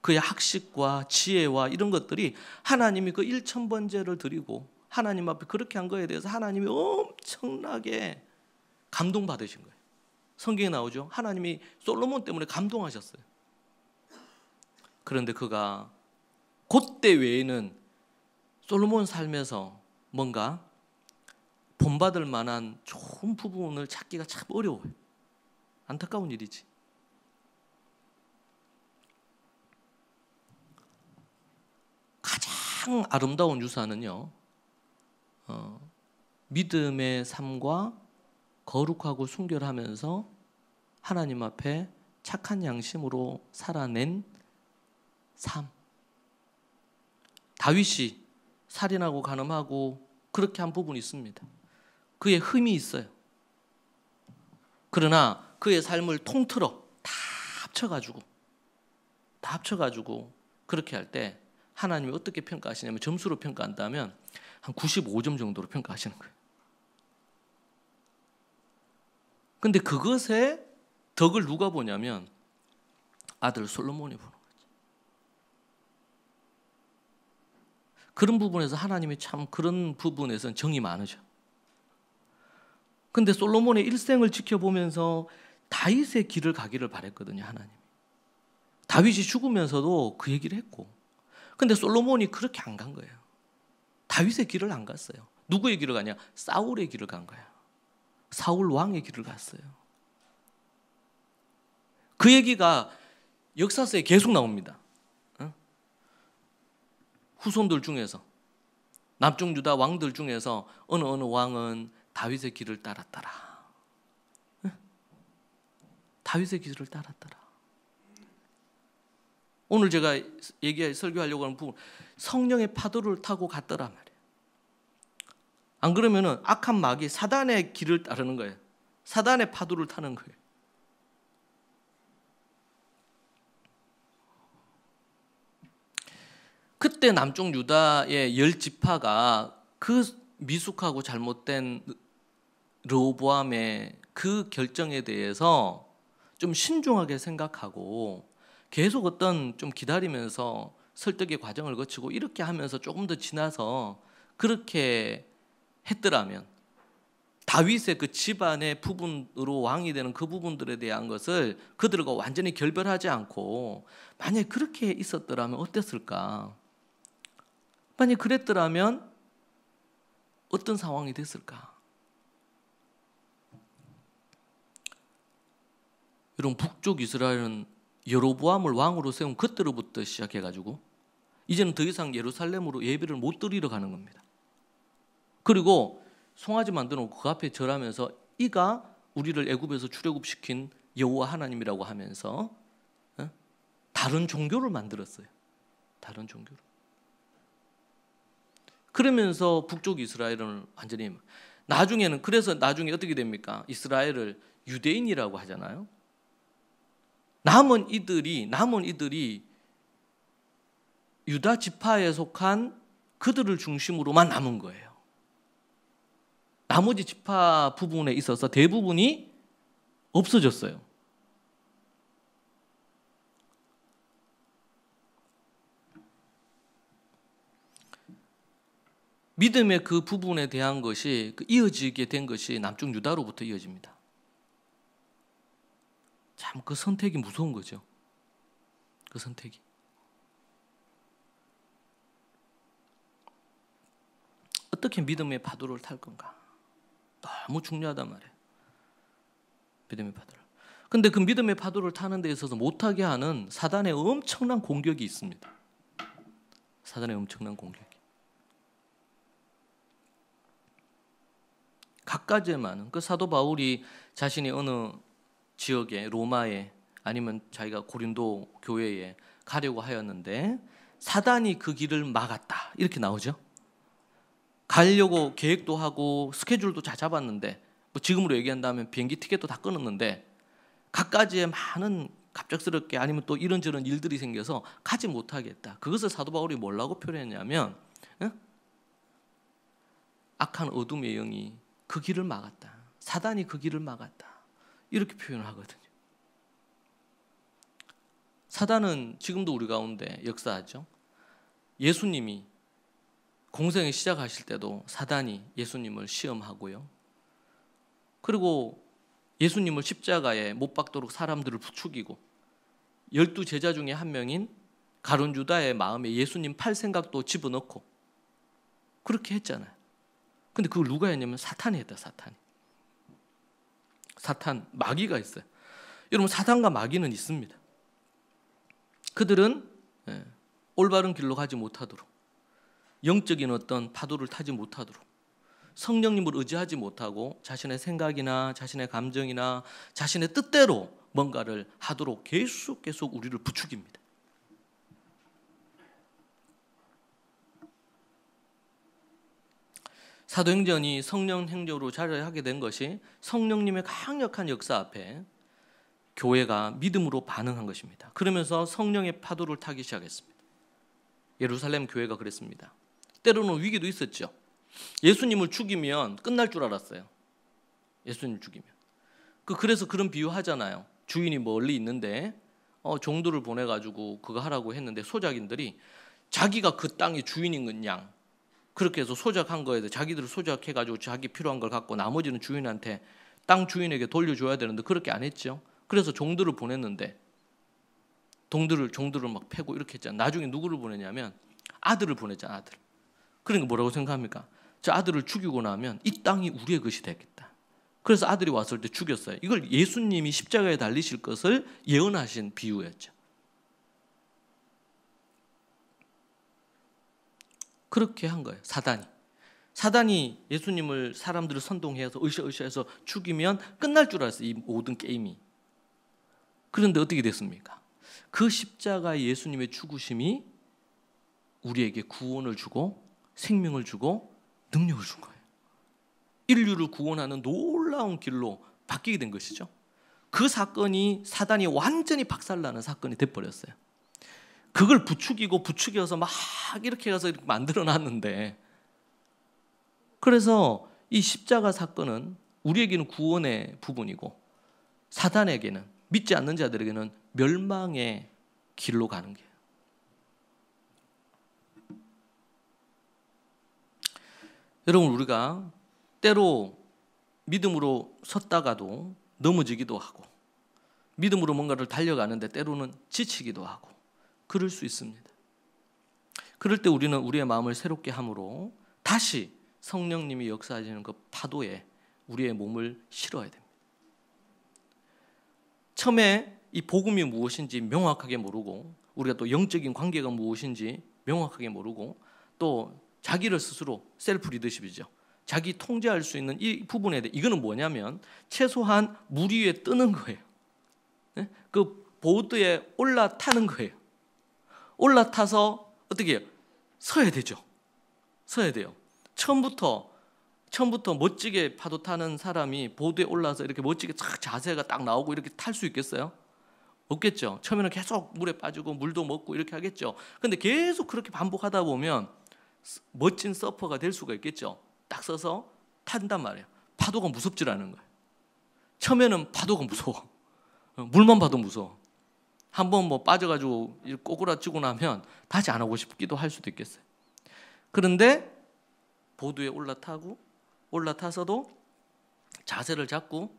그의 학식과 지혜와 이런 것들이 하나님이 그 1000번제를 드리고 하나님 앞에 그렇게 한 거에 대해서 하나님이 엄청나게 감동받으신 거예요. 성경에 나오죠. 하나님이 솔로몬 때문에 감동하셨어요. 그런데 그가 그때 외에는 솔로몬 삶에서 뭔가 본받을 만한 좋은 부분을 찾기가 참 어려워요. 안타까운 일이지. 가장 아름다운 유산은요 믿음의 삶과 거룩하고 순결하면서 하나님 앞에 착한 양심으로 살아낸 삶. 다윗이 살인하고 간음하고 그렇게 한 부분이 있습니다. 그의 흠이 있어요. 그러나 그의 삶을 통틀어 다 합쳐가지고 그렇게 할 때 하나님이 어떻게 평가하시냐면 점수로 평가한다면 한 95점 정도로 평가하시는 거예요. 근데 그것에 덕을 누가 보냐면 아들 솔로몬이 보는 거죠. 그런 부분에서 하나님이 참 그런 부분에서는 정이 많으셔. 근데 솔로몬의 일생을 지켜보면서 다윗의 길을 가기를 바랬거든요, 하나님. 다윗이 죽으면서도 그 얘기를 했고. 근데 솔로몬이 그렇게 안 간 거예요. 다윗의 길을 안 갔어요. 누구의 길을 가냐? 사울의 길을 간 거야. 사울 왕의 길을 갔어요. 그 얘기가 역사서에 계속 나옵니다. 후손들 중에서 남쪽 유다 왕들 중에서 어느 왕은 다윗의 길을 따랐더라. 다윗의 길을 따랐더라. 오늘 제가 설교하려고 하는 부분, 성령의 파도를 타고 갔더라 말이에요. 안 그러면은 악한 마귀 사단의 길을 따르는 거예요. 사단의 파도를 타는 거예요. 그때 남쪽 유다의 10지파가 그 미숙하고 잘못된 르호보암의 그 결정에 대해서 좀 신중하게 생각하고 계속 어떤 좀 기다리면서 설득의 과정을 거치고 이렇게 하면서 조금 더 지나서 그렇게 했더라면 다윗의 그 집안의 부분으로 왕이 되는 그 부분들에 대한 것을 그들과 완전히 결별하지 않고 만약에 그렇게 있었더라면 어땠을까? 만약에 그랬더라면 어떤 상황이 됐을까? 여러분, 북쪽 이스라엘은 여로보암을 왕으로 세운 그때로부터 시작해가지고 이제는 더 이상 예루살렘으로 예배를 못 드리러 가는 겁니다. 그리고 송아지 만들어 놓고 그 앞에 절하면서 이가 우리를 애굽에서 출애굽시킨 여호와 하나님이라고 하면서 다른 종교를 만들었어요. 다른 종교를. 그러면서 북쪽 이스라엘은 완전히 그래서 나중에 어떻게 됩니까? 이스라엘을 유대인이라고 하잖아요. 남은 이들이 유다 지파에 속한 그들을 중심으로만 남은 거예요. 나머지 지파 부분에 있어서 대부분이 없어졌어요. 믿음의 그 부분에 대한 것이 이어지게 된 것이 남쪽 유다로부터 이어집니다. 참 그 선택이 무서운 거죠. 그 선택이. 어떻게 믿음의 파도를 탈 건가? 너무 중요하단 말이에요. 믿음의 파도를. 근데 그 믿음의 파도를 타는 데 있어서 못하게 하는 사단의 엄청난 공격이 있습니다. 사단의 엄청난 공격이. 각가지에 많은 그 사도 바울이 자신이 어느 지역에 로마에 아니면 자기가 고린도 교회에 가려고 하였는데 사단이 그 길을 막았다 이렇게 나오죠. 가려고 계획도 하고 스케줄도 다 잡았는데 뭐 지금으로 얘기한다면 비행기 티켓도 다 끊었는데 각가지에 많은 갑작스럽게 아니면 또 이런저런 일들이 생겨서 가지 못하겠다. 그것을 사도 바울이 뭐라고 표현했냐면 악한 어둠의 영이 그 길을 막았다. 사단이 그 길을 막았다. 이렇게 표현을 하거든요. 사단은 지금도 우리 가운데 역사하죠. 예수님이 공생을 시작하실 때도 사단이 예수님을 시험하고요. 그리고 예수님을 십자가에 못 박도록 사람들을 부추기고 12 제자 중에 한 명인 가룟 유다의 마음에 예수님 팔 생각도 집어넣고 그렇게 했잖아요. 근데 그걸 누가 했냐면 사탄이 했다. 사탄, 마귀가 있어요. 여러분, 사탄과 마귀는 있습니다. 그들은 올바른 길로 가지 못하도록, 영적인 어떤 파도를 타지 못하도록, 성령님을 의지하지 못하고 자신의 생각이나 자신의 감정이나 자신의 뜻대로 뭔가를 하도록 계속 우리를 부추깁니다. 사도행전이 성령 행적으로 자리하게 된 것이 성령님의 강력한 역사 앞에 교회가 믿음으로 반응한 것입니다. 그러면서 성령의 파도를 타기 시작했습니다. 예루살렘 교회가 그랬습니다. 때로는 위기도 있었죠. 예수님을 죽이면 끝날 줄 알았어요. 예수님 죽이면. 그래서 그런 비유 하잖아요. 주인이 멀리 있는데 종들을 보내가지고 그거 하라고 했는데 소작인들이 자기가 그 땅의 주인인 양 그렇게 해서 소작한 거에 대해 자기들 소작해가지고 자기 필요한 걸 갖고 나머지는 주인한테 땅 주인에게 돌려줘야 되는데 그렇게 안 했죠. 그래서 종들을 보냈는데 종들을 막 패고 이렇게 했잖아요. 나중에 누구를 보냈냐면 아들을 보냈잖아요. 아들. 그러니까 뭐라고 생각합니까? 저 아들을 죽이고 나면 이 땅이 우리의 것이 되겠다. 그래서 아들이 왔을 때 죽였어요. 이걸 예수님이 십자가에 달리실 것을 예언하신 비유였죠. 그렇게 한 거예요. 사단이 예수님을 사람들을 선동해서 으쌰으쌰해서 죽이면 끝날 줄 알았어요. 이 모든 게임이. 그런데 어떻게 됐습니까? 그 십자가의 예수님의 죽으심이 우리에게 구원을 주고 생명을 주고 능력을 준 거예요. 인류를 구원하는 놀라운 길로 바뀌게 된 것이죠. 그 사건이 사단이 완전히 박살나는 사건이 돼버렸어요. 그걸 부추겨서 막 이렇게 가서 이렇게 만들어놨는데 그래서 이 십자가 사건은 우리에게는 구원의 부분이고 사단에게는 믿지 않는 자들에게는 멸망의 길로 가는 거예요. 여러분, 우리가 때로 믿음으로 섰다가도 넘어지기도 하고, 믿음으로 뭔가를 달려가는데 때로는 지치기도 하고 그럴 수 있습니다. 그럴 때 우리는 우리의 마음을 새롭게 함으로 다시 성령님이 역사하시는 그 파도에 우리의 몸을 실어야 됩니다. 처음에 이 복음이 무엇인지 명확하게 모르고, 우리가 또 영적인 관계가 무엇인지 명확하게 모르고, 또 자기를 스스로 셀프 리더십이죠. 자기 통제할 수 있는 이 부분에 대해, 이거는 뭐냐면 최소한 물 위에 뜨는 거예요. 그 보드에 올라타는 거예요. 올라타서 어떻게 해요? 서야 되죠. 서야 돼요. 처음부터 멋지게 파도 타는 사람이 보드에 올라서 이렇게 멋지게 쫙 자세가 딱 나오고 이렇게 탈 수 있겠어요? 없겠죠. 처음에는 계속 물에 빠지고 물도 먹고 이렇게 하겠죠. 근데 계속 그렇게 반복하다 보면 멋진 서퍼가 될 수가 있겠죠. 딱 서서 탄단 말이에요. 파도가 무섭지 않은 거예요. 처음에는 파도가 무서워. 물만 봐도 무서워. 한번 뭐 빠져가지고 꼬꾸라치고 나면 다시 안 하고 싶기도 할 수도 있겠어요. 그런데 보드에 올라타서도 자세를 잡고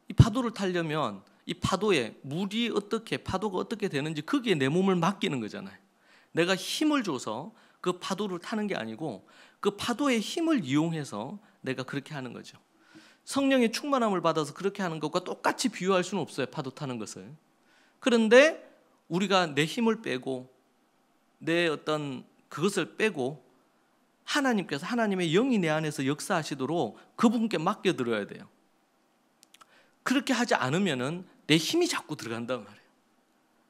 이 파도를 타려면 이 파도에 파도가 어떻게 되는지 거기에 내 몸을 맡기는 거잖아요. 내가 힘을 줘서 그 파도를 타는 게 아니고 그 파도의 힘을 이용해서 내가 그렇게 하는 거죠. 성령의 충만함을 받아서 그렇게 하는 것과 똑같이 비유할 수는 없어요. 파도 타는 것을. 그런데 우리가 내 힘을 빼고 내 어떤 그것을 빼고 하나님께서, 하나님의 영이 내 안에서 역사하시도록 그분께 맡겨드려야 돼요. 그렇게 하지 않으면은 내 힘이 자꾸 들어간단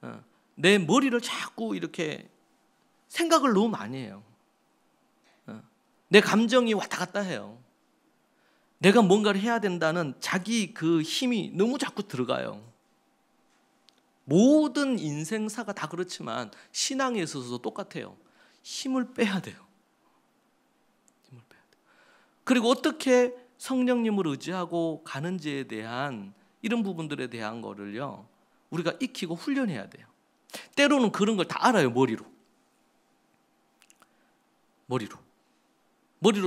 말이에요. 내 머리를 자꾸 이렇게 생각을 너무 많이 해요. 내 감정이 왔다 갔다 해요. 내가 뭔가를 해야 된다는 자기 그 힘이 너무 자꾸 들어가요. 모든 인생사가 다 그렇지만 신앙에 있어서도 똑같아요. 힘을 빼야 돼요. 힘을 빼야 돼요. 그리고 어떻게 성령님을 의지하고 가는지에 대한 이런 부분들에 대한 거를요, 우리가 익히고 훈련해야 돼요. 때로는 그런 걸 다 알아요. 머리로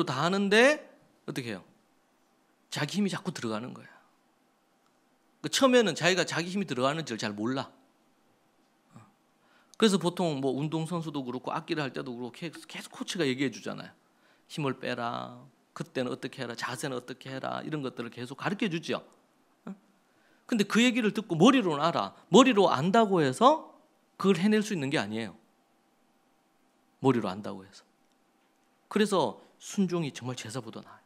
다 아는데 어떻게 해요? 자기 힘이 자꾸 들어가는 거야. 처음에는 자기가 자기 힘이 들어가는지를 잘 몰라. 그래서 보통 뭐 운동선수도 그렇고 악기를 할 때도 그렇고 계속 코치가 얘기해 주잖아요. 힘을 빼라, 그때는 어떻게 해라, 자세는 어떻게 해라, 이런 것들을 계속 가르쳐 주죠. 근데 그 얘기를 듣고 머리로는 알아. 머리로 안다고 해서 그걸 해낼 수 있는 게 아니에요. 머리로 안다고 해서. 그래서 순종이 정말 제사보다 나아요.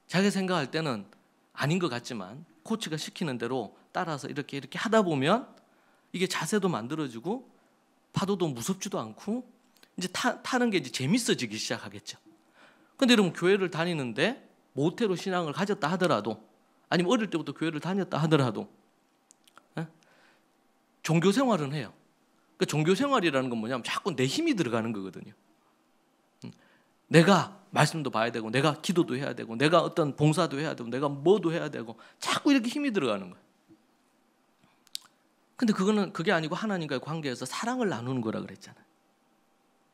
자기가 생각할 때는 아닌 것 같지만 코치가 시키는 대로 따라서 이렇게 하다 보면 이게 자세도 만들어지고 파도도 무섭지도 않고 이제 타는 게 이제 재밌어지기 시작하겠죠. 근데 여러분, 교회를 다니는데 모태로 신앙을 가졌다 하더라도, 아니면 어릴 때부터 교회를 다녔다 하더라도 종교 생활은 해요. 그 종교 생활이라는 건 뭐냐면 자꾸 내 힘이 들어가는 거거든요. 내가 말씀도 봐야 되고, 내가 기도도 해야 되고, 내가 어떤 봉사도 해야 되고, 내가 뭐도 해야 되고, 자꾸 이렇게 힘이 들어가는 거예요. 근데 그게 아니고 하나님과의 관계에서 사랑을 나누는 거라 그랬잖아요.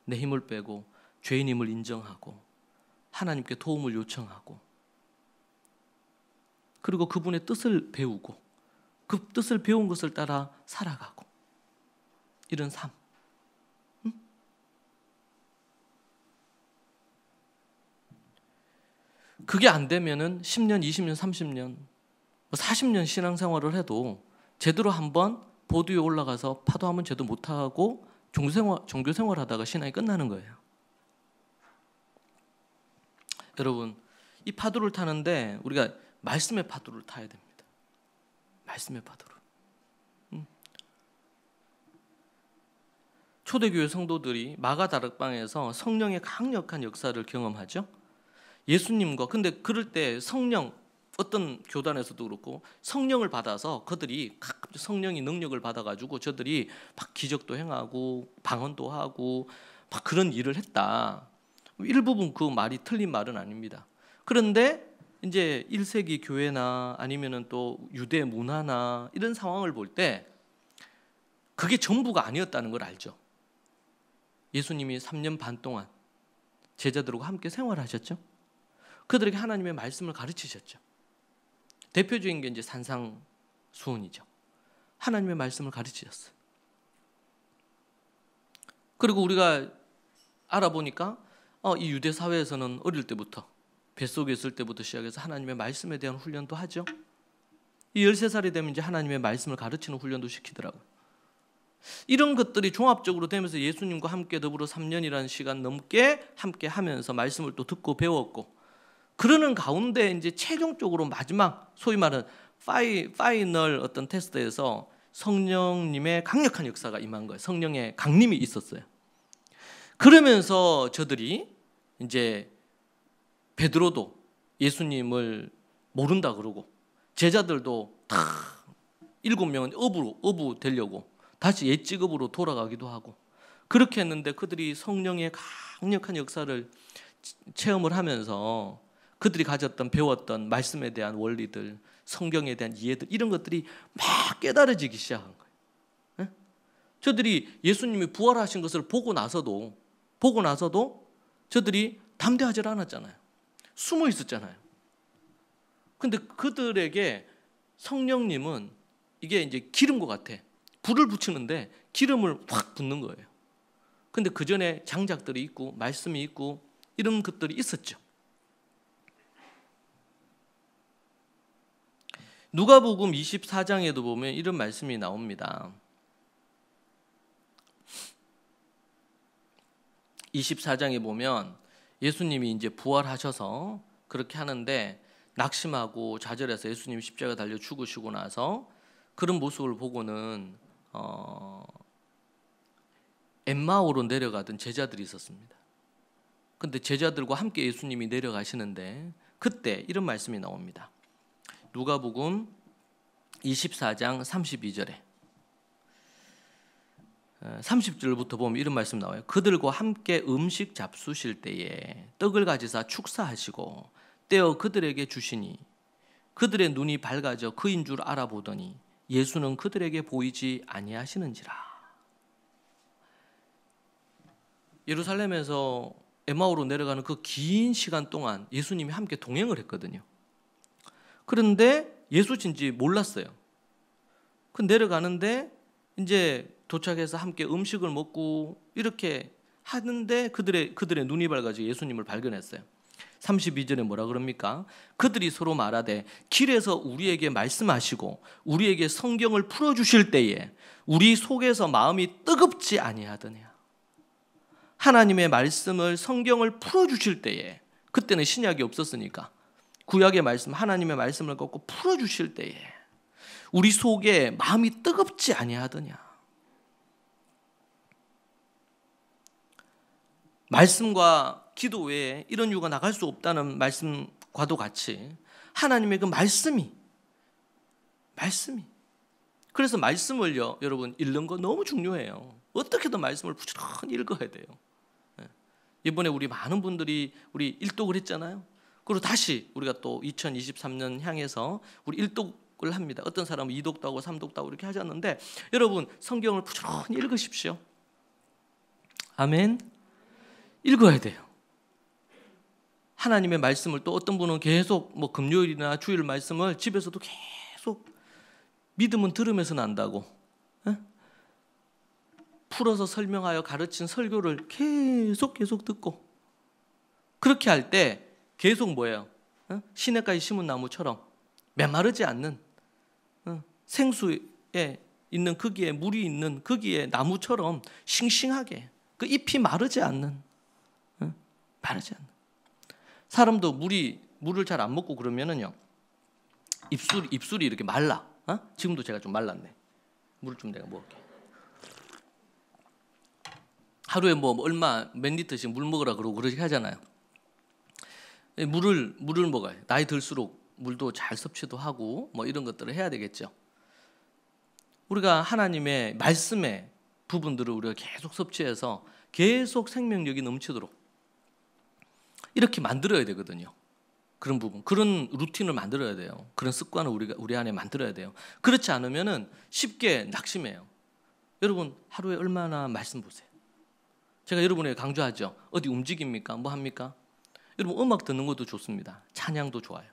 내 힘을 빼고 죄인임을 인정하고 하나님께 도움을 요청하고, 그리고 그분의 뜻을 배우고 그 뜻을 배운 것을 따라 살아가고, 이런 삶. 그게 안 되면은 10년, 20년, 30년, 40년 신앙생활을 해도 제대로 한번 보드 위에 올라가서 파도 한번 제대로 못하고 종교생활 하다가 신앙이 끝나는 거예요. 여러분, 이 파도를 타는데 우리가 말씀의 파도를 타야 됩니다. 말씀의 파도를. 초대교회 성도들이 마가다락방에서 성령의 강력한 역사를 경험하죠. 예수님과, 근데 그럴 때 성령, 어떤 교단에서도 그렇고 성령을 받아서 그들이 성령이 능력을 받아가지고 저들이 막 기적도 행하고 방언도 하고 막 그런 일을 했다. 일부분 그 말이 틀린 말은 아닙니다. 그런데 이제 1세기 교회나 아니면은 또 유대 문화나 이런 상황을 볼 때 그게 전부가 아니었다는 걸 알죠. 예수님이 3년 반 동안 제자들과 함께 생활하셨죠. 그들에게 하나님의 말씀을 가르치셨죠. 대표적인 게 이제 산상수훈이죠. 하나님의 말씀을 가르치셨어요. 그리고 우리가 알아보니까 이 유대 사회에서는 어릴 때부터 뱃속에 있을 때부터 시작해서 하나님의 말씀에 대한 훈련도 하죠. 이 13살이 되면 이제 하나님의 말씀을 가르치는 훈련도 시키더라고요. 이런 것들이 종합적으로 되면서 예수님과 함께 더불어 3년이라는 시간 넘게 함께 하면서 말씀을 또 듣고 배웠고, 그러는 가운데 이제 최종적으로 마지막 소위 말하는 파이널 어떤 테스트에서 성령님의 강력한 역사가 임한 거예요. 성령의 강림이 있었어요. 그러면서 저들이 이제 베드로도 예수님을 모른다 그러고, 제자들도 다 7명은 어부 되려고 다시 옛 직업으로 돌아가기도 하고, 그렇게 했는데 그들이 성령의 강력한 역사를 체험을 하면서 그들이 가졌던 배웠던 말씀에 대한 원리들, 성경에 대한 이해들, 이런 것들이 막 깨달아지기 시작한 거예요. 저들이 예수님이 부활하신 것을 보고 나서도 저들이 담대하지 않았잖아요. 숨어 있었잖아요. 근데 그들에게 성령님은 이게 이제 기름과 같아. 불을 붙이는데 기름을 확 붓는 거예요. 근데 그 전에 장작들이 있고 말씀이 있고 이런 것들이 있었죠. 누가복음 24장에도 보면 이런 말씀이 나옵니다. 24장에 보면 예수님이 이제 부활하셔서 그렇게 하는데 낙심하고 좌절해서 예수님이 십자가 달려 죽으시고 나서 그런 모습을 보고는 엠마오로 내려가던 제자들이 있었습니다. 근데 제자들과 함께 예수님이 내려가시는데 그때 이런 말씀이 나옵니다. 누가복음 24장 32절에 30절부터 보면 이런 말씀 나와요. 그들과 함께 음식 잡수실 때에 떡을 가지사 축사하시고 떼어 그들에게 주시니 그들의 눈이 밝아져 그인 줄 알아보더니 예수는 그들에게 보이지 아니하시는지라. 예루살렘에서 에마오로 내려가는 그 긴 시간 동안 예수님이 함께 동행을 했거든요. 그런데 예수신지 몰랐어요. 그 내려가는데 이제 도착해서 함께 음식을 먹고 이렇게 하는데 그들의 눈이 밝아져 예수님을 발견했어요. 32절에 뭐라 그럽니까? 그들이 서로 말하되 길에서 우리에게 말씀하시고 우리에게 성경을 풀어주실 때에 우리 속에서 마음이 뜨겁지 아니하더냐. 하나님의 말씀을 성경을 풀어주실 때에, 그때는 신약이 없었으니까 구약의 말씀, 하나님의 말씀을 갖고 풀어주실 때에 우리 속에 마음이 뜨겁지 아니하더냐. 말씀과 기도 외에 이런 이유가 나갈 수 없다는 말씀과도 같이 하나님의 그 말씀이 그래서 말씀을요 여러분 읽는 거 너무 중요해요. 어떻게든 말씀을 부지런히 읽어야 돼요. 이번에 우리 많은 분들이 우리 일독을 했잖아요. 그리고 다시 우리가 또 2023년 향해서 우리 일독을 합니다. 어떤 사람은 2독도 하고 3독도 하고 이렇게 하셨는데 여러분 성경을 부지런히 읽으십시오. 아멘. 읽어야 돼요. 하나님의 말씀을 또 어떤 분은 계속 뭐 금요일이나 주일 말씀을 집에서도 계속 믿음은 들으면서 난다고 풀어서 설명하여 가르친 설교를 계속 듣고 그렇게 할 때 계속 뭐예요? 시냇가에 심은 나무처럼 메마르지 않는 생수에 있는 거기에 물이 있는 거기에 나무처럼 싱싱하게 그 잎이 마르지 않는 사람도 물을 잘 안 먹고 그러면은요 입술이 이렇게 말라. 지금도 제가 좀 말랐네. 물을 좀 내가 먹을게. 하루에 뭐 얼마 몇 리터씩 물 먹으라 그러고 그렇게 하잖아요. 물을 먹어요. 나이 들수록 물도 잘 섭취도 하고 뭐 이런 것들을 해야 되겠죠. 우리가 하나님의 말씀의 부분들을 우리가 계속 섭취해서 계속 생명력이 넘치도록 이렇게 만들어야 되거든요. 그런 부분, 그런 루틴을 만들어야 돼요. 그런 습관을 우리 안에 만들어야 돼요. 그렇지 않으면은 쉽게 낙심해요. 여러분 하루에 얼마나 말씀 보세요. 제가 여러분에게 강조하죠. 어디 움직입니까? 뭐 합니까? 여러분 음악 듣는 것도 좋습니다. 찬양도 좋아요.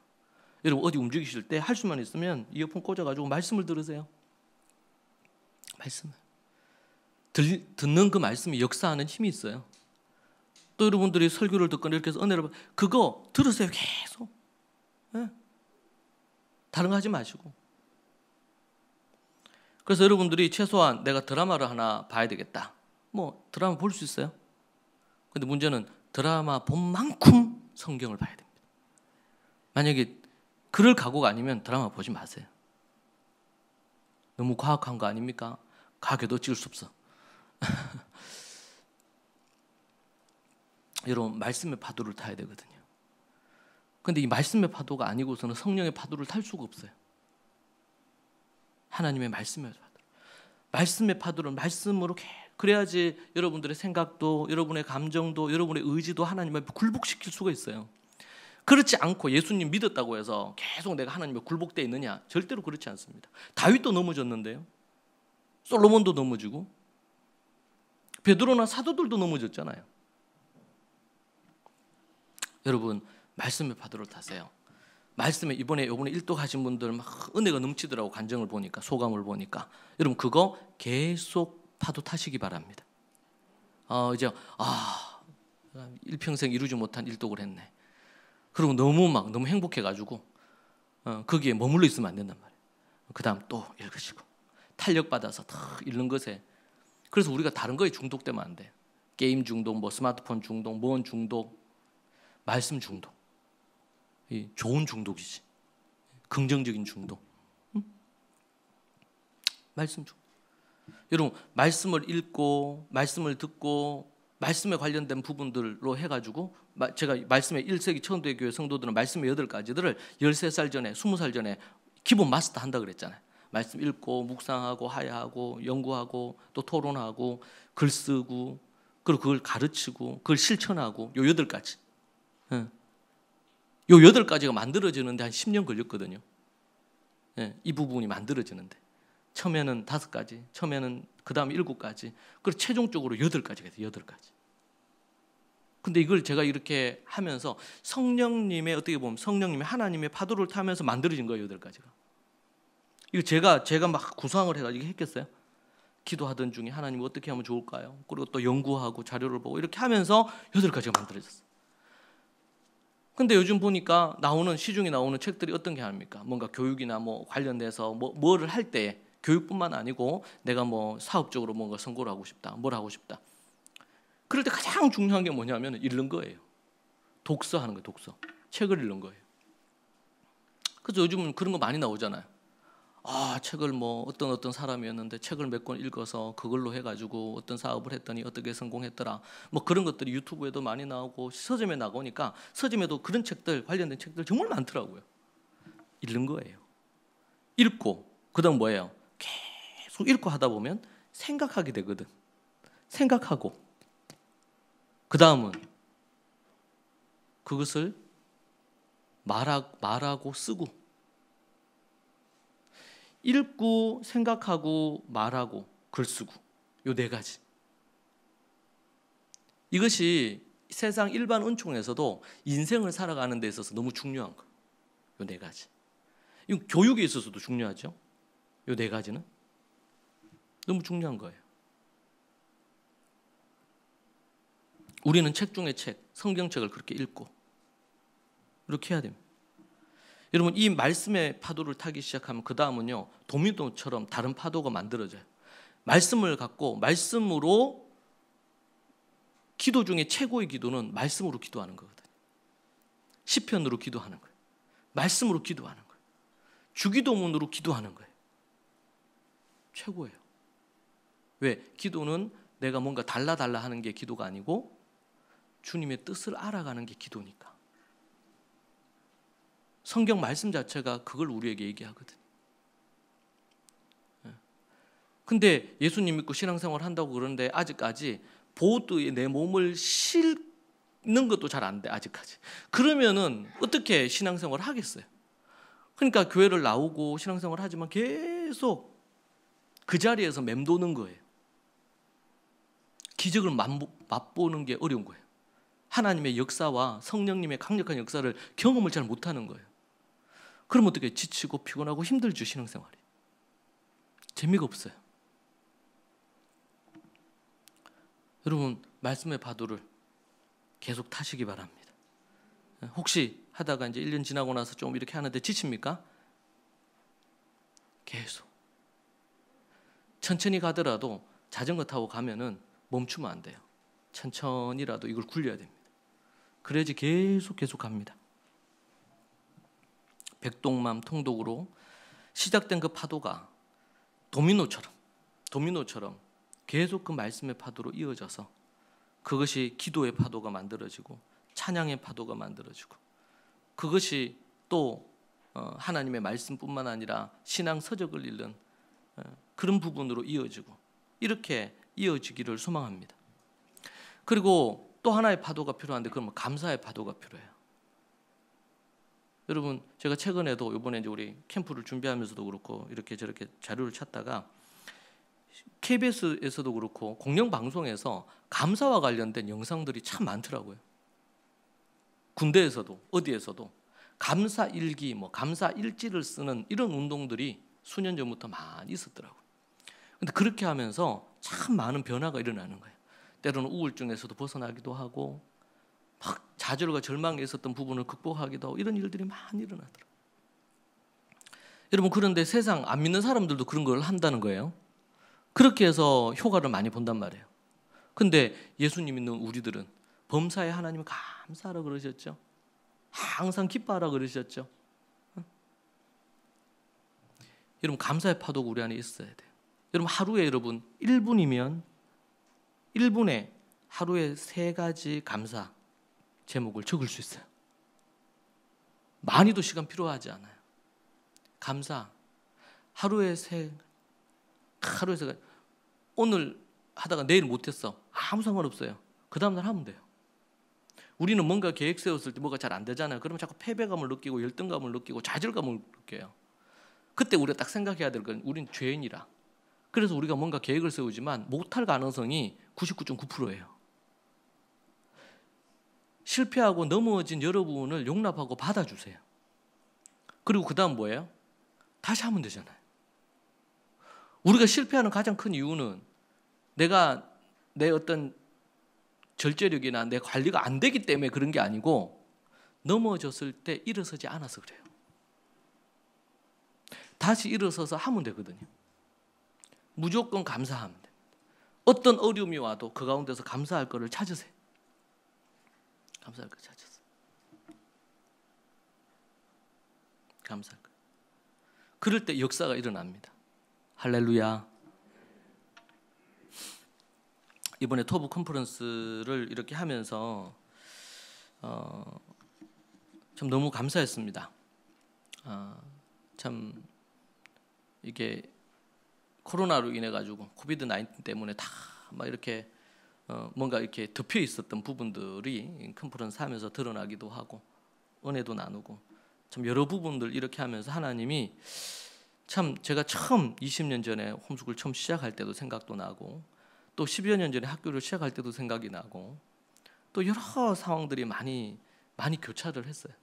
여러분 어디 움직이실 때 할 수만 있으면 이어폰 꽂아가지고 말씀을 들으세요. 말씀을 듣는 그 말씀이 역사하는 힘이 있어요. 또 여러분들이 설교를 듣거나 이렇게 해서 은혜를 그거 들으세요. 계속. 네? 다른 거 하지 마시고. 그래서 여러분들이 최소한 내가 드라마를 하나 봐야 되겠다. 뭐 드라마 볼 수 있어요. 근데 문제는 드라마 본 만큼 성경을 봐야 됩니다. 만약에 그럴 각오가 아니면 드라마 보지 마세요. 너무 과학한 거 아닙니까? 과학에도 찍을 수 없어. 여러분 말씀의 파도를 타야 되거든요. 근데 이 말씀의 파도가 아니고서는 성령의 파도를 탈 수가 없어요. 하나님의 말씀의 파도. 말씀의 파도를 말씀으로 그래야지 여러분들의 생각도 여러분의 감정도 여러분의 의지도 하나님을 굴복시킬 수가 있어요. 그렇지 않고 예수님 믿었다고 해서 계속 내가 하나님에 굴복되어 있느냐? 절대로 그렇지 않습니다. 다윗도 넘어졌는데요. 솔로몬도 넘어지고 베드로나 사도들도 넘어졌잖아요. 여러분 말씀의 파도를 타세요. 말씀에 이번에 1도 하신 분들 막 은혜가 넘치더라고. 간증을 보니까 소감을 보니까 여러분 그거 계속 파도 타시기 바랍니다. 이제 일평생 이루지 못한 일독을 했네. 그리고 너무 행복해가지고 거기에 머물러 있으면 안 된단 말이에요. 그 다음 또 읽으시고 탄력받아서 더 읽는 것에. 그래서 우리가 다른 거에 중독되면 안 돼. 게임 중독, 뭐 스마트폰 중독, 뭔 중독, 말씀 중독. 이 좋은 중독이지. 긍정적인 중독. 응? 말씀 중독. 여러분 말씀을 읽고 말씀을 듣고 말씀에 관련된 부분들로 해가지고 제가 말씀의 1세기 청도의 교회 성도들은 말씀의 8가지들을 13살 전에 20살 전에 기본 마스터 한다 그랬잖아요. 말씀 읽고 묵상하고 하야하고 연구하고 또 토론하고 글 쓰고 그리고 그걸 가르치고 그걸 실천하고 요 8가지. 요 8가지가 만들어지는데 한 10년 걸렸거든요. 이 부분이 만들어지는데 처음에는 5가지, 처음에는 그 다음에 7가지, 그리고 최종적으로 8가지가 돼요. 8가지. 근데 이걸 제가 이렇게 하면서 성령님의 어떻게 보면 성령님의 하나님의 파도를 타면서 만들어진 거예요. 8가지가. 이거 제가 막 구상을 해가지고 했겠어요? 기도하던 중에 하나님 어떻게 하면 좋을까요? 그리고 또 연구하고 자료를 보고 이렇게 하면서 8가지가 만들어졌어요. 근데 요즘 보니까 시중에 나오는 책들이 어떤 게 합니까? 뭔가 교육이나 뭐 관련돼서 뭐를 할 때 교육뿐만 아니고 내가 뭐 사업적으로 뭔가 선고를 하고 싶다, 뭘 하고 싶다. 그럴 때 가장 중요한 게 뭐냐면 읽는 거예요. 독서하는 거예요. 독서. 책을 읽는 거예요. 그래서 요즘은 그런 거 많이 나오잖아요. 책을 뭐 어떤 사람이었는데 책을 몇 권 읽어서 그걸로 해가지고 어떤 사업을 했더니 어떻게 성공했더라. 뭐 그런 것들이 유튜브에도 많이 나오고 서점에 나오니까 서점에도 그런 책들 관련된 책들 정말 많더라고요. 읽는 거예요. 읽고 그다음 뭐예요? 계속 읽고 하다 보면 생각하게 되거든. 생각하고 그 다음은 그것을 말하고 쓰고 읽고 생각하고 말하고 글 쓰고 요 4가지. 이것이 세상 일반 은총에서도 인생을 살아가는 데 있어서 너무 중요한 거예요. 요 4가지. 이 교육에 있어서도 중요하죠. 요 4가지는 너무 중요한 거예요. 우리는 책 중에 책, 성경책을 그렇게 읽고 이렇게 해야 됩니다. 여러분 이 말씀의 파도를 타기 시작하면 그 다음은요 도미노처럼 다른 파도가 만들어져요. 말씀을 갖고 말씀으로 기도 중에 최고의 기도는 말씀으로 기도하는 거거든요. 시편으로 기도하는 거예요. 말씀으로 기도하는 거예요. 주기도문으로 기도하는 거예요. 최고예요. 왜? 기도는 내가 뭔가 달라 하는 게 기도가 아니고 주님의 뜻을 알아가는 게 기도니까. 성경 말씀 자체가 그걸 우리에게 얘기하거든요. 근데 예수님 믿고 신앙생활 한다고 그러는데 아직까지 보호대에 내 몸을 싣는 것도 잘 안 돼. 아직까지. 그러면은 어떻게 신앙생활을 하겠어요? 그러니까 교회를 나오고 신앙생활을 하지만 계속 그 자리에서 맴도는 거예요. 기적을 맛보는 게 어려운 거예요. 하나님의 역사와 성령님의 강력한 역사를 경험을 잘 못하는 거예요. 그럼 어떻게 지치고 피곤하고 힘들죠, 신앙생활이. 재미가 없어요. 여러분, 말씀의 파도를 계속 타시기 바랍니다. 혹시 하다가 이제 1년 지나고 나서 좀 이렇게 하는데 지칩니까? 계속. 천천히 가더라도 자전거 타고 가면은 멈추면 안 돼요. 천천히라도 이걸 굴려야 됩니다. 그래야지 계속 갑니다. 백동맘 통독으로 시작된 그 파도가 도미노처럼 계속 그 말씀의 파도로 이어져서 그것이 기도의 파도가 만들어지고 찬양의 파도가 만들어지고 그것이 또 하나님의 말씀뿐만 아니라 신앙 서적을 읽는 그런 부분으로 이어지고 이렇게 이어지기를 소망합니다. 그리고 또 하나의 파도가 필요한데 그러면 감사의 파도가 필요해요. 여러분, 제가 최근에도 이번에 이제 우리 캠프를 준비하면서도 그렇고 이렇게 저렇게 자료를 찾다가 KBS에서도 그렇고 공영방송에서 감사와 관련된 영상들이 참 많더라고요. 군대에서도 어디에서도 감사 일기, 감사 일지를 쓰는 이런 운동들이 수년 전부터 많이 있었더라고요. 근데 그렇게 하면서 참 많은 변화가 일어나는 거예요. 때로는 우울증에서도 벗어나기도 하고 막 좌절과 절망에 있었던 부분을 극복하기도 하고 이런 일들이 많이 일어나더라고요. 여러분, 그런데 세상 안 믿는 사람들도 그런 걸 한다는 거예요. 그렇게 해서 효과를 많이 본단 말이에요. 근데 예수님 믿는 우리들은 범사에 하나님을 감사하라 그러셨죠. 항상 기뻐하라 그러셨죠. 여러분, 감사의 파도가 우리 안에 있어야 돼요. 여러분, 하루에 여러분 1분이면 1분에 하루에 3가지 감사 제목을 적을 수 있어요. 많이도 시간 필요하지 않아요. 감사 하루에 3 오늘 하다가 내일 못했어. 아무 상관없어요. 그 다음날 하면 돼요. 우리는 뭔가 계획 세웠을 때 뭐가 잘 안 되잖아요. 그러면 자꾸 패배감을 느끼고 열등감을 느끼고 좌절감을 느껴요. 그때 우리가 딱 생각해야 될 건 우린 죄인이라. 그래서 우리가 뭔가 계획을 세우지만 못할 가능성이 99.9%예요. 실패하고 넘어진 여러분을 용납하고 받아주세요. 그리고 그 다음 뭐예요? 다시 하면 되잖아요. 우리가 실패하는 가장 큰 이유는 내가 내 어떤 절제력이나 내 관리가 안 되기 때문에 그런 게 아니고 넘어졌을 때 일어서지 않아서 그래요. 다시 일어서서 하면 되거든요. 무조건 감사하면 됩니다. 어떤 어려움이 와도 그 가운데서 감사할 거를 찾으세요. 감사할 걸 찾으세요. 감사할 거. 그럴 때 역사가 일어납니다. 할렐루야. 이번에 토브 컨퍼런스를 이렇게 하면서 참 너무 감사했습니다. 참 이게 코로나로 인해 가지고 코비드 19 때문에 다 막 이렇게 뭔가 이렇게 덮여 있었던 부분들이 컨퍼런스 하면서 드러나기도 하고 은혜도 나누고 참 여러 부분들 이렇게 하면서 하나님이 참 제가 처음 20년 전에 홈스쿨 처음 시작할 때도 생각도 나고 또 10여 년 전에 학교를 시작할 때도 생각이 나고 또 여러 상황들이 많이 교차를 했어요.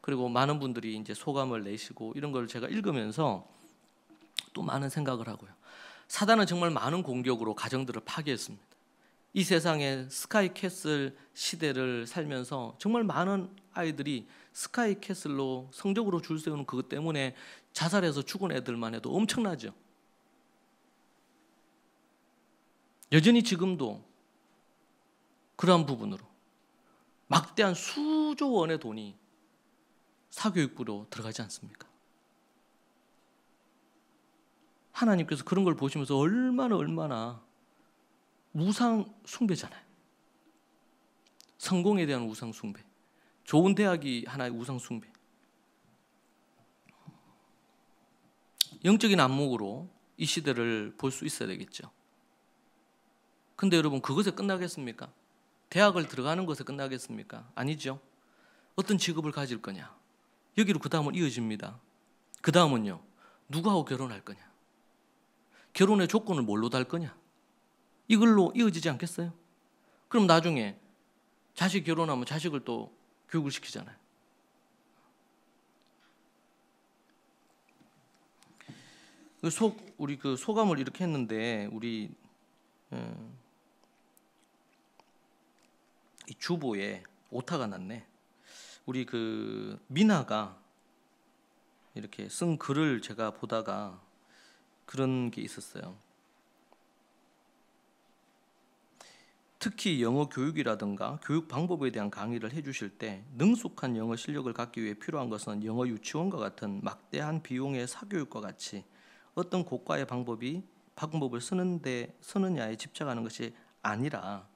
그리고 많은 분들이 이제 소감을 내시고 이런 걸 제가 읽으면서 또 많은 생각을 하고요. 사단은 정말 많은 공격으로 가정들을 파괴했습니다. 이 세상의 스카이캐슬 시대를 살면서 정말 많은 아이들이 스카이캐슬로 성적으로 줄 세우는 그것 때문에 자살해서 죽은 애들만 해도 엄청나죠. 여전히 지금도 그러한 부분으로 막대한 수조 원의 돈이 사교육부로 들어가지 않습니까? 하나님께서 그런 걸 보시면서 얼마나 우상 숭배잖아요. 성공에 대한 우상 숭배, 좋은 대학이 하나의 우상 숭배. 영적인 안목으로 이 시대를 볼 수 있어야 되겠죠. 근데 여러분, 그것에 끝나겠습니까? 대학을 들어가는 것에 끝나겠습니까? 아니죠. 어떤 직업을 가질 거냐, 여기로 그 다음은 이어집니다. 그 다음은요, 누구하고 결혼할 거냐, 결혼의 조건을 뭘로 달 거냐, 이걸로 이어지지 않겠어요? 그럼 나중에 자식 결혼하면 자식을 또 교육을 시키잖아요. 우리 그 소감을 이렇게 했는데 우리 이 주보에 오타가 났네. 우리 그 미나가 이렇게 쓴 글을 제가 보다가 그런 게 있었어요. 특히 영어 교육이라든가 교육 방법에 대한 강의를 해주실 때 능숙한 영어 실력을 갖기 위해 필요한 것은 영어 유치원과 같은 막대한 비용의 사교육과 같이 어떤 고가의 방법을 쓰느냐에 집착하는 것이 아니라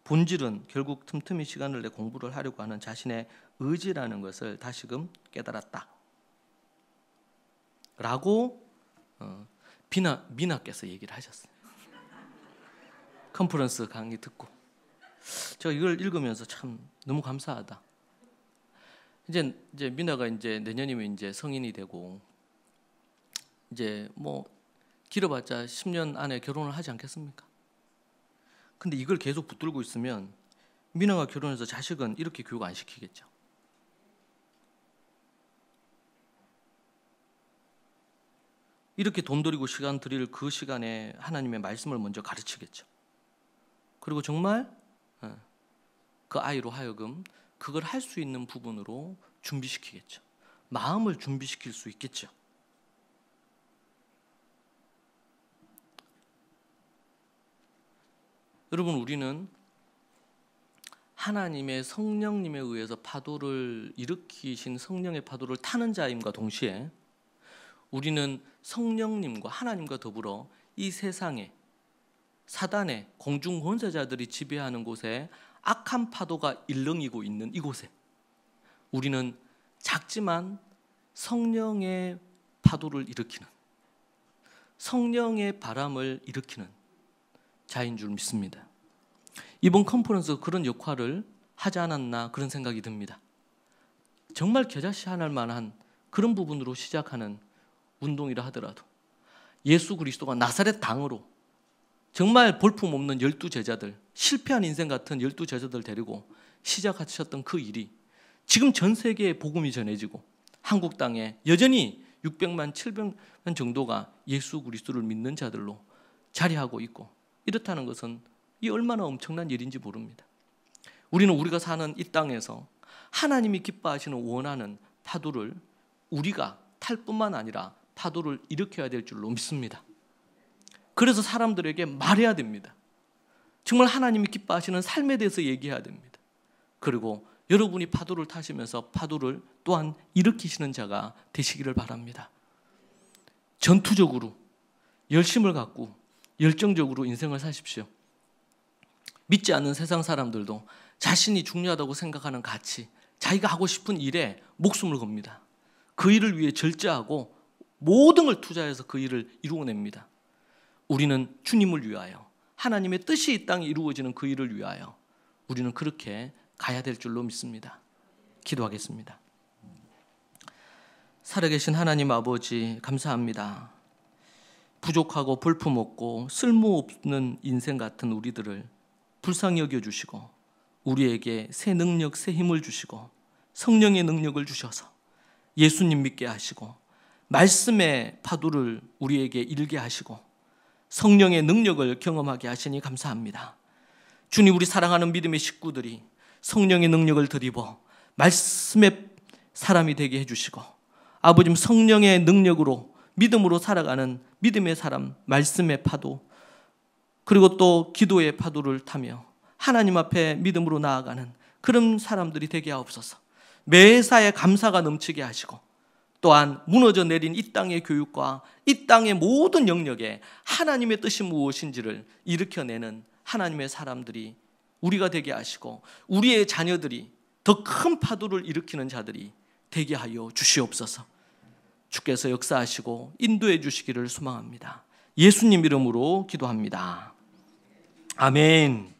본질은 결국 틈틈이 시간을 내 공부를 하려고 하는 자신의 의지라는 것을 다시금 깨달았다 라고 미나께서 얘기를 하셨어요. 컨퍼런스 강의 듣고 제가 이걸 읽으면서 참 너무 감사하다. 이제 미나가 이제 내년이면 이제 성인이 되고 이제 뭐 길어봤자 10년 안에 결혼을 하지 않겠습니까? 근데 이걸 계속 붙들고 있으면 미나가 결혼해서 자식은 이렇게 교육 안 시키겠죠. 이렇게 돈 들이고 시간 들일 그 시간에 하나님의 말씀을 먼저 가르치겠죠. 그리고 정말 그 아이로 하여금 그걸 할 수 있는 부분으로 준비시키겠죠. 마음을 준비시킬 수 있겠죠. 여러분, 우리는 하나님의 성령님에 의해서 파도를 일으키신 성령의 파도를 타는 자임과 동시에 우리는 성령님과 하나님과 더불어 이 세상에 사단의 공중 권세자들이 지배하는 곳에 악한 파도가 일렁이고 있는 이곳에 우리는 작지만 성령의 파도를 일으키는, 성령의 바람을 일으키는 자인 줄 믿습니다. 이번 컨퍼런스가 그런 역할을 하지 않았나 그런 생각이 듭니다. 정말 겨자씨하날 만한 그런 부분으로 시작하는 운동이라 하더라도 예수 그리스도가 나사렛 당으로 정말 볼품없는 12제자들, 실패한 인생 같은 12제자들 데리고 시작하셨던 그 일이 지금 전 세계에 복음이 전해지고 한국 땅에 여전히 600만, 700만 정도가 예수 그리스도를 믿는 자들로 자리하고 있고 이렇다는 것은 이 얼마나 엄청난 일인지 모릅니다. 우리는 우리가 사는 이 땅에서 하나님이 기뻐하시는 원하는 파도를 우리가 탈 뿐만 아니라 파도를 일으켜야 될 줄로 믿습니다. 그래서 사람들에게 말해야 됩니다. 정말 하나님이 기뻐하시는 삶에 대해서 얘기해야 됩니다. 그리고 여러분이 파도를 타시면서 파도를 또한 일으키시는 자가 되시기를 바랍니다. 전투적으로 열심을 갖고 열정적으로 인생을 사십시오. 믿지 않는 세상 사람들도 자신이 중요하다고 생각하는 가치, 자기가 하고 싶은 일에 목숨을 겁니다. 그 일을 위해 절제하고 모든 걸 투자해서 그 일을 이루어냅니다. 우리는 주님을 위하여, 하나님의 뜻이 이 땅에 이루어지는 그 일을 위하여 우리는 그렇게 가야 될 줄로 믿습니다. 기도하겠습니다. 살아계신 하나님 아버지, 감사합니다. 부족하고 볼품없고 쓸모없는 인생 같은 우리들을 불쌍히 여겨주시고 우리에게 새 능력, 새 힘을 주시고 성령의 능력을 주셔서 예수님 믿게 하시고 말씀의 파도를 우리에게 일게 하시고 성령의 능력을 경험하게 하시니 감사합니다. 주님, 우리 사랑하는 믿음의 식구들이 성령의 능력을 드리고 말씀의 사람이 되게 해주시고 아버지 성령의 능력으로 믿음으로 살아가는 믿음의 사람, 말씀의 파도 그리고 또 기도의 파도를 타며 하나님 앞에 믿음으로 나아가는 그런 사람들이 되게 하옵소서. 매사에 감사가 넘치게 하시고 또한 무너져 내린 이 땅의 교육과 이 땅의 모든 영역에 하나님의 뜻이 무엇인지를 일으켜내는 하나님의 사람들이 우리가 되게 하시고 우리의 자녀들이 더 큰 파도를 일으키는 자들이 되게 하여 주시옵소서. 주께서 역사하시고 인도해 주시기를 소망합니다. 예수님 이름으로 기도합니다. 아멘.